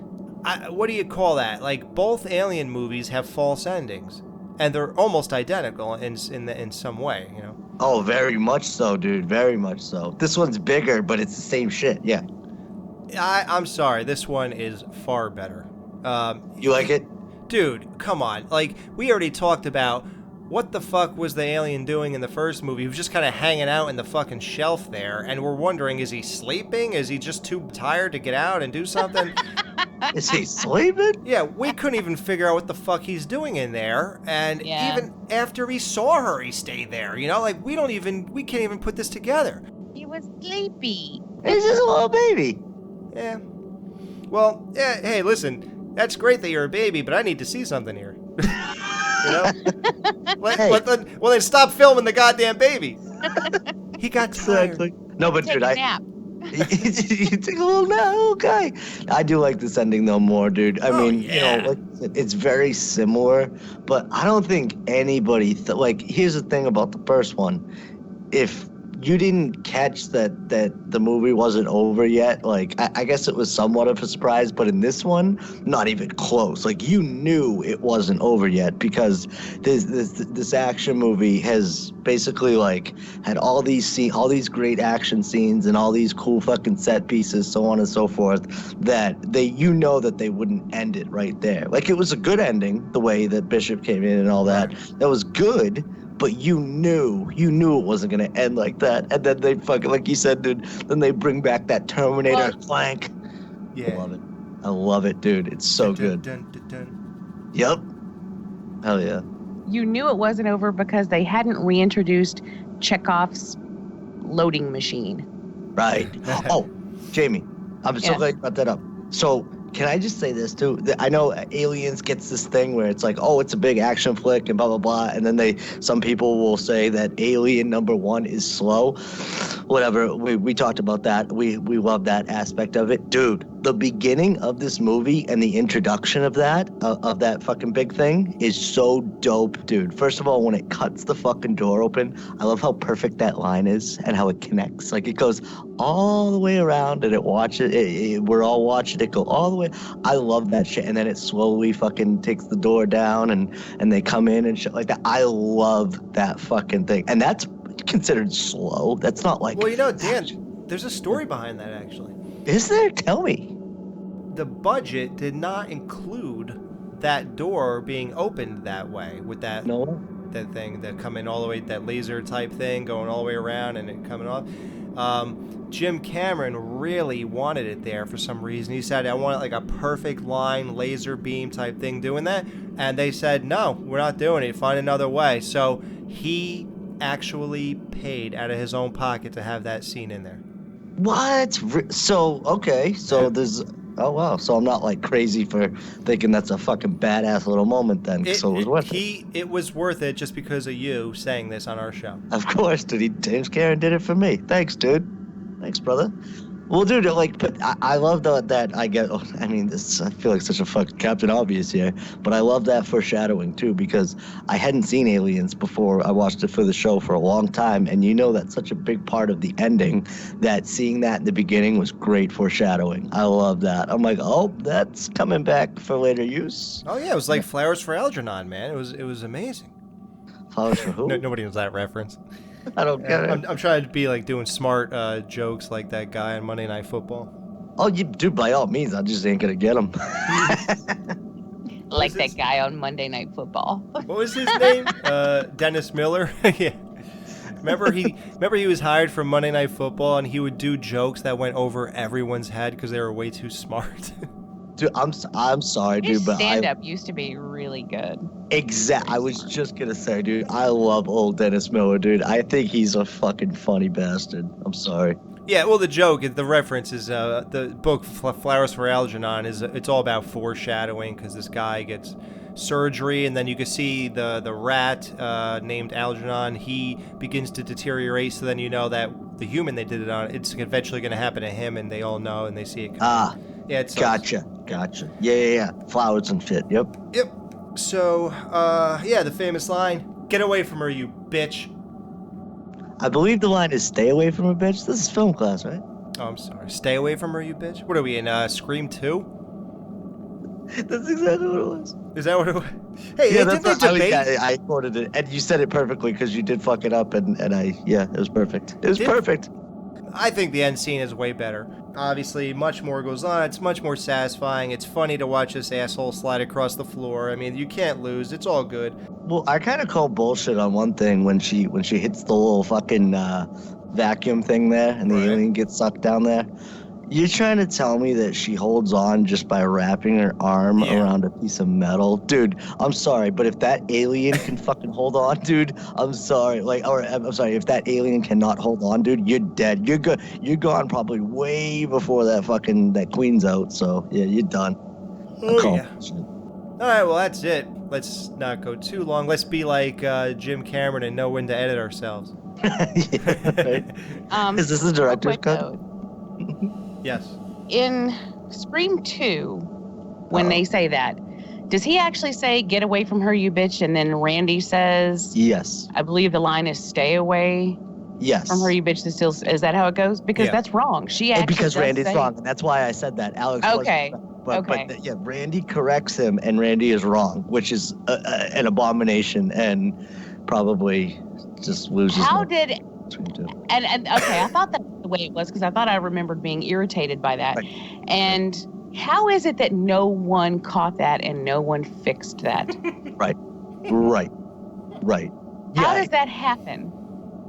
what do you call that? Like, both Alien movies have false endings, and they're almost identical in some way, you know? Oh, very much so, dude, very much so. This one's bigger, but it's the same shit, yeah. I'm sorry, this one is far better. You like it? Dude, come on. Like, we already talked about what the fuck was the alien doing in the first movie? He was just kind of hanging out in the fucking shelf there, and we're wondering, is he sleeping? Is he just too tired to get out and do something? Is he sleeping? Yeah, we couldn't even figure out what the fuck he's doing in there, and even after he saw her, he stayed there, you know? Like, we can't even put this together. He was sleepy. He's just a little baby. Yeah. Well, yeah, hey, listen, that's great that you're a baby, but I need to see something here. You know? Well, then stop filming the goddamn baby. He got tired. Exactly. No, but Take dude, a nap. You take a little nap, okay. I do like this ending though more, dude. I mean, yeah. you know, like, it's very similar, but I don't think anybody like. Here's the thing about the first one: if you didn't catch that the movie wasn't over yet, like I guess it was somewhat of a surprise, but in this one, not even close. Like you knew it wasn't over yet because this action movie has basically like had all these great action scenes and all these cool fucking set pieces, so on and so forth, that that they wouldn't end it right there. Like it was a good ending, the way that Bishop came in and all that. That was good. But you knew it wasn't gonna end like that, and then they fucking, like you said, dude. Then they bring back that Terminator clank. Yeah, I love it, dude. It's so good. Yep. Hell yeah. You knew it wasn't over because they hadn't reintroduced Chekhov's loading machine. Right. Oh, Jamie, I'm so glad you brought that up. So, can I just say this too? I know Aliens gets this thing where it's like, oh, it's a big action flick and blah blah blah, and then some people will say that Alien #1 is slow. Whatever, we talked about that. We love that aspect of it, dude. The beginning of this movie and the introduction of that fucking big thing is so dope, dude. First of all, when it cuts the fucking door open, I love how perfect that line is and how it connects. Like it goes all the way around and we're all watching it go all the way. I love that shit. And then it slowly fucking takes the door down and they come in and shit like that. I love that fucking thing. And that's considered slow. That's not like... Well, you know, Dan, there's a story behind that, actually. Is there? Tell me. The budget did not include that door being opened that way with that thing that coming all the way, that laser type thing going all the way around and it coming off. Jim Cameron really wanted it there for some reason. He said, I want it like a perfect line, laser beam type thing doing that. And they said, no, we're not doing it. Find another way. So he actually paid out of his own pocket to have that scene in there. What? So, okay. So there's... Oh, wow. So I'm not like crazy for thinking that's a fucking badass little moment then. So it was worth it. It was worth it just because of you saying this on our show. Of course, dude. James Cameron did it for me. Thanks, dude. Thanks, brother. Well, dude, but I love that I get. Oh, I mean, I feel like such a fucking Captain Obvious here, but I love that foreshadowing too because I hadn't seen Aliens before. I watched it for the show for a long time, and that's such a big part of the ending. That seeing that in the beginning was great foreshadowing. I love that. I'm like, oh, that's coming back for later use. Oh yeah, it was like Flowers for Algernon, man. It was amazing. Flowers for who? Nobody knows that reference. I don't get it. I'm trying to be like doing smart jokes like that guy on Monday Night Football. Oh, you do by all means. I just ain't gonna get him. Like that guy on Monday Night Football. What was his name? Dennis Miller. Yeah. Remember he was hired for Monday Night Football and he would do jokes that went over everyone's head because they were way too smart. Dude, I'm sorry, dude, but stand-up used to be really good. I was just gonna say, dude, I love old Dennis Miller, dude. I think he's a fucking funny bastard. I'm sorry. Yeah, well, the reference is the book Flowers for Algernon it's all about foreshadowing because this guy gets surgery and then you can see the rat named Algernon. He begins to deteriorate, so then you know that the human they did it on, it's eventually going to happen to him, and they all know and they see it coming. Yeah, gotcha. Yeah. Flowers and shit. Yep. So, the famous line, "Get away from her, you bitch." I believe the line is "Stay away from her, bitch." This is film class, right? Oh, I'm sorry. Stay away from her, you bitch? What are we in, Scream 2? That's exactly what it was. Is that what it was? Hey, yeah, didn't they debate? I quoted it, and you said it perfectly because you did fuck it up, and it was perfect. It was perfect. I think the end scene is way better. Obviously, much more goes on. It's much more satisfying. It's funny to watch this asshole slide across the floor. I mean, you can't lose. It's all good. Well, I kind of call bullshit on one thing when she hits the little fucking vacuum thing there, and the alien gets sucked down there. You're trying to tell me that she holds on just by wrapping her arm around a piece of metal? Dude, I'm sorry, but if that alien can fucking hold on, dude, I'm sorry. I'm sorry, if that alien cannot hold on, dude, you're dead. You're good. You're gone probably way before that queen's out, so yeah, you're done. Oh, yeah. All right, well, that's it. Let's not go too long. Let's be like Jim Cameron and know when to edit ourselves. Is this the director's cut? Yes. In Scream 2, when they say that, does he actually say, get away from her, you bitch? And then Randy says, yes. I believe the line is stay away from her, you bitch. Is that how it goes? Because that's wrong. She actually because Randy's wrong. And that's why I said that. Alex okay. But Randy corrects him, and Randy is wrong, which is an abomination and probably just loses. How did... And okay, I thought that's the way it was because I thought I remembered being irritated by that. Right. And how is it that no one caught that and no one fixed that? Right. How does that happen?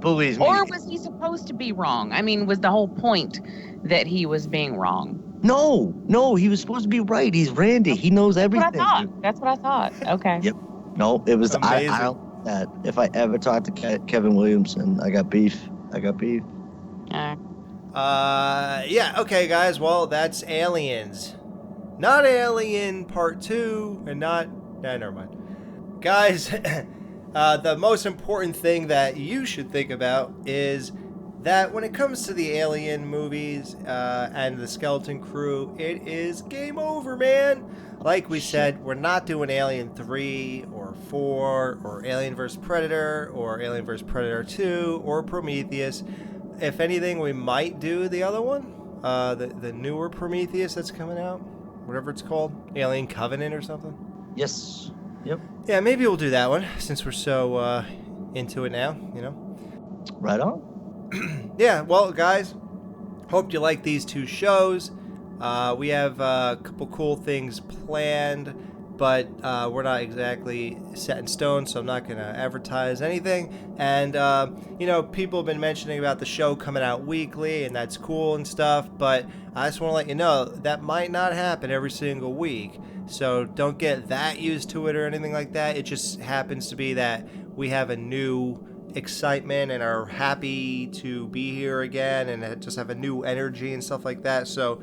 Believe me. Or was he supposed to be wrong? I mean, was the whole point that he was being wrong? No, he was supposed to be right. He's Randy. He knows everything. That's what I thought. Okay. Yep. No, it was I that if I ever talk to Kevin Williamson, I got beef. Yeah, okay, guys. Well, that's Aliens. Not Alien Part 2, and not... Nah, never mind. Guys, the most important thing that you should think about is that when it comes to the Alien movies and the Skeleton Crew, it is game over, man. Like we said, we're not doing Alien 3 or 4 or Alien vs. Predator or Alien vs. Predator 2 or Prometheus. If anything, we might do the other one, the newer Prometheus that's coming out, whatever it's called, Alien Covenant or something. Yes. Yep. Yeah, maybe we'll do that one since we're so into it now, you know? Right on. Yeah, well, guys, hope you like these two shows. We have a couple cool things planned, but we're not exactly set in stone, so I'm not going to advertise anything. And, you know, people have been mentioning about the show coming out weekly, and that's cool and stuff, but I just want to let you know that might not happen every single week. So don't get that used to it or anything like that. It just happens to be that we have a new excitement and are happy to be here again and just have a new energy and stuff like that. So,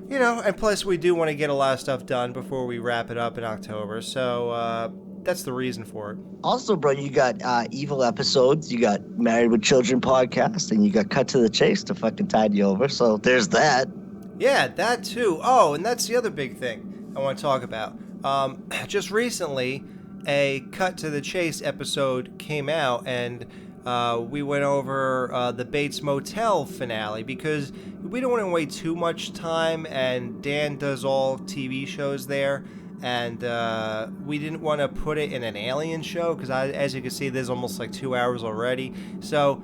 you know, and plus we do want to get a lot of stuff done before we wrap it up in October. So that's the reason for it. Also, bro, you got Evil Episodes, you got Married with Children podcast, and you got Cut to the Chase to fucking tide you over. So there's that. Yeah, that too. Oh, and that's the other big thing I want to talk about. Just recently, a Cut to the Chase episode came out, and we went over the Bates Motel finale because we don't want to wait too much time, and Dan does all TV shows there, and we didn't want to put it in an Alien show because, as you can see, there's almost like 2 hours already. So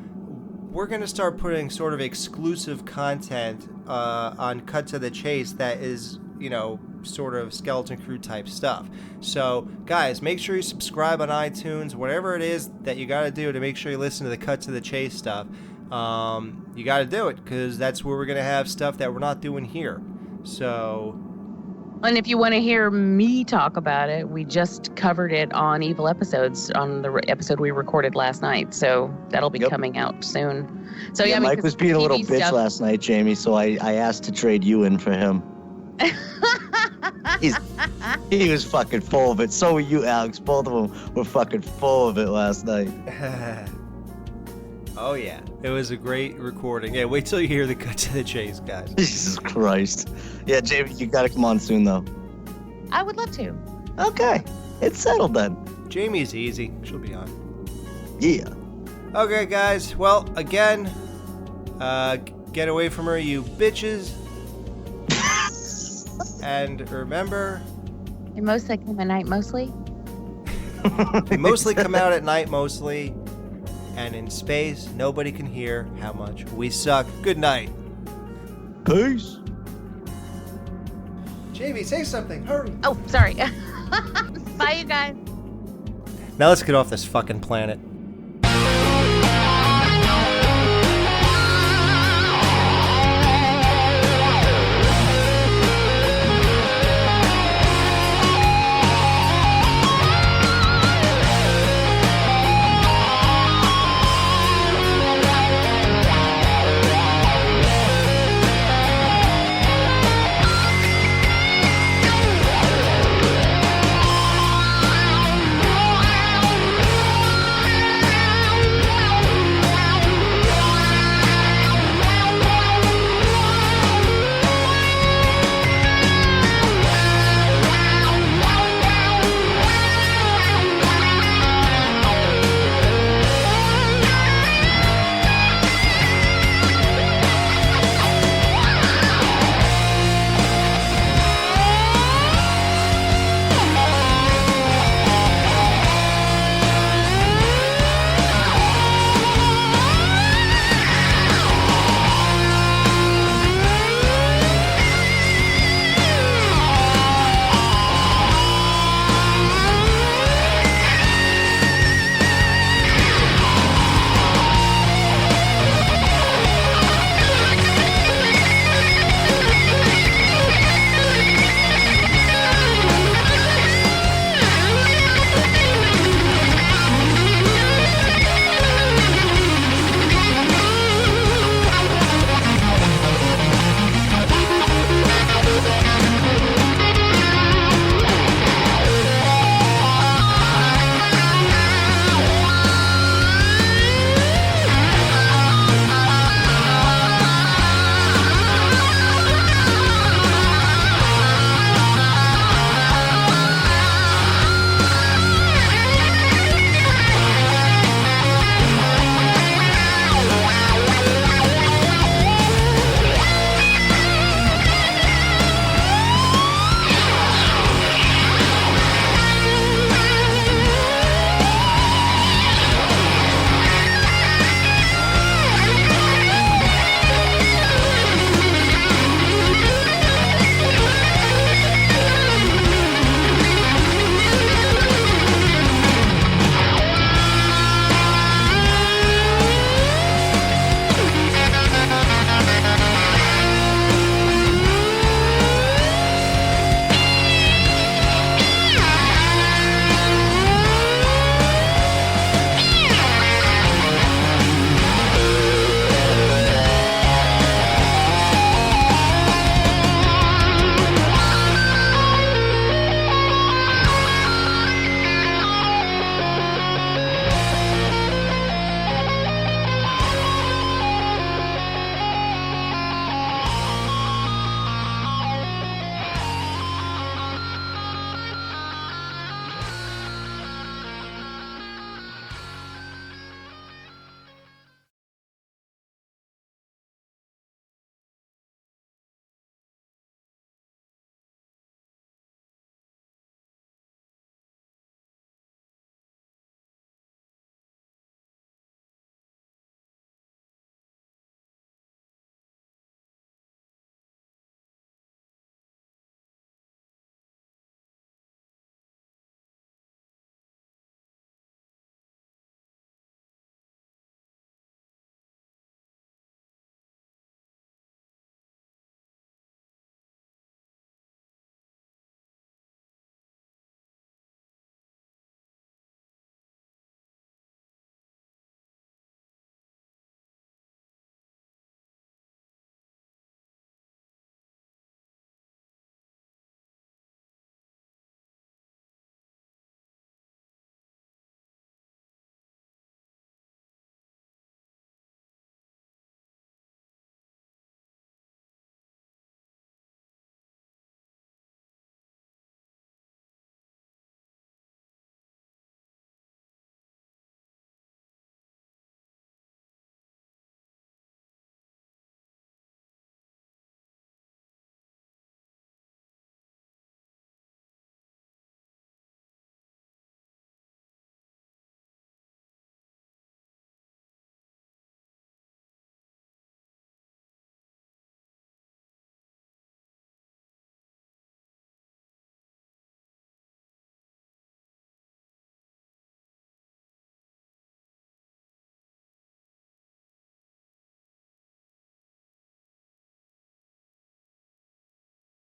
we're going to start putting sort of exclusive content on Cut to the Chase that is, you know, sort of Skeleton Crew type stuff. So guys, make sure you subscribe on iTunes, whatever it is that you got to do to make sure you listen to the Cut to the Chase stuff. You got to do it because that's where we're going to have stuff that we're not doing here. So, and if you want to hear me talk about it, we just covered it on Evil Episodes on the episode we recorded last night. So that'll be coming out soon. So yeah, Mike was being a little bitch last night, Jamie. So I asked to trade you in for him. He was fucking full of it. So were you, Alex. Both of them were fucking full of it last night. Oh, yeah. It was a great recording. Yeah, wait till you hear the Cut to the Chase, guys. Jesus Christ. Yeah, Jamie, you gotta come on soon, though. I would love to. Okay. It's settled then. Jamie's easy. She'll be on. Yeah. Okay, guys. Well, again, get away from her, you bitches. And remember... They mostly come at night, mostly? They mostly come out at night, mostly. And in space, nobody can hear how much we suck. Good night. Peace. Jamie, say something. Hurry. Oh, sorry. Bye, you guys. Now let's get off this fucking planet.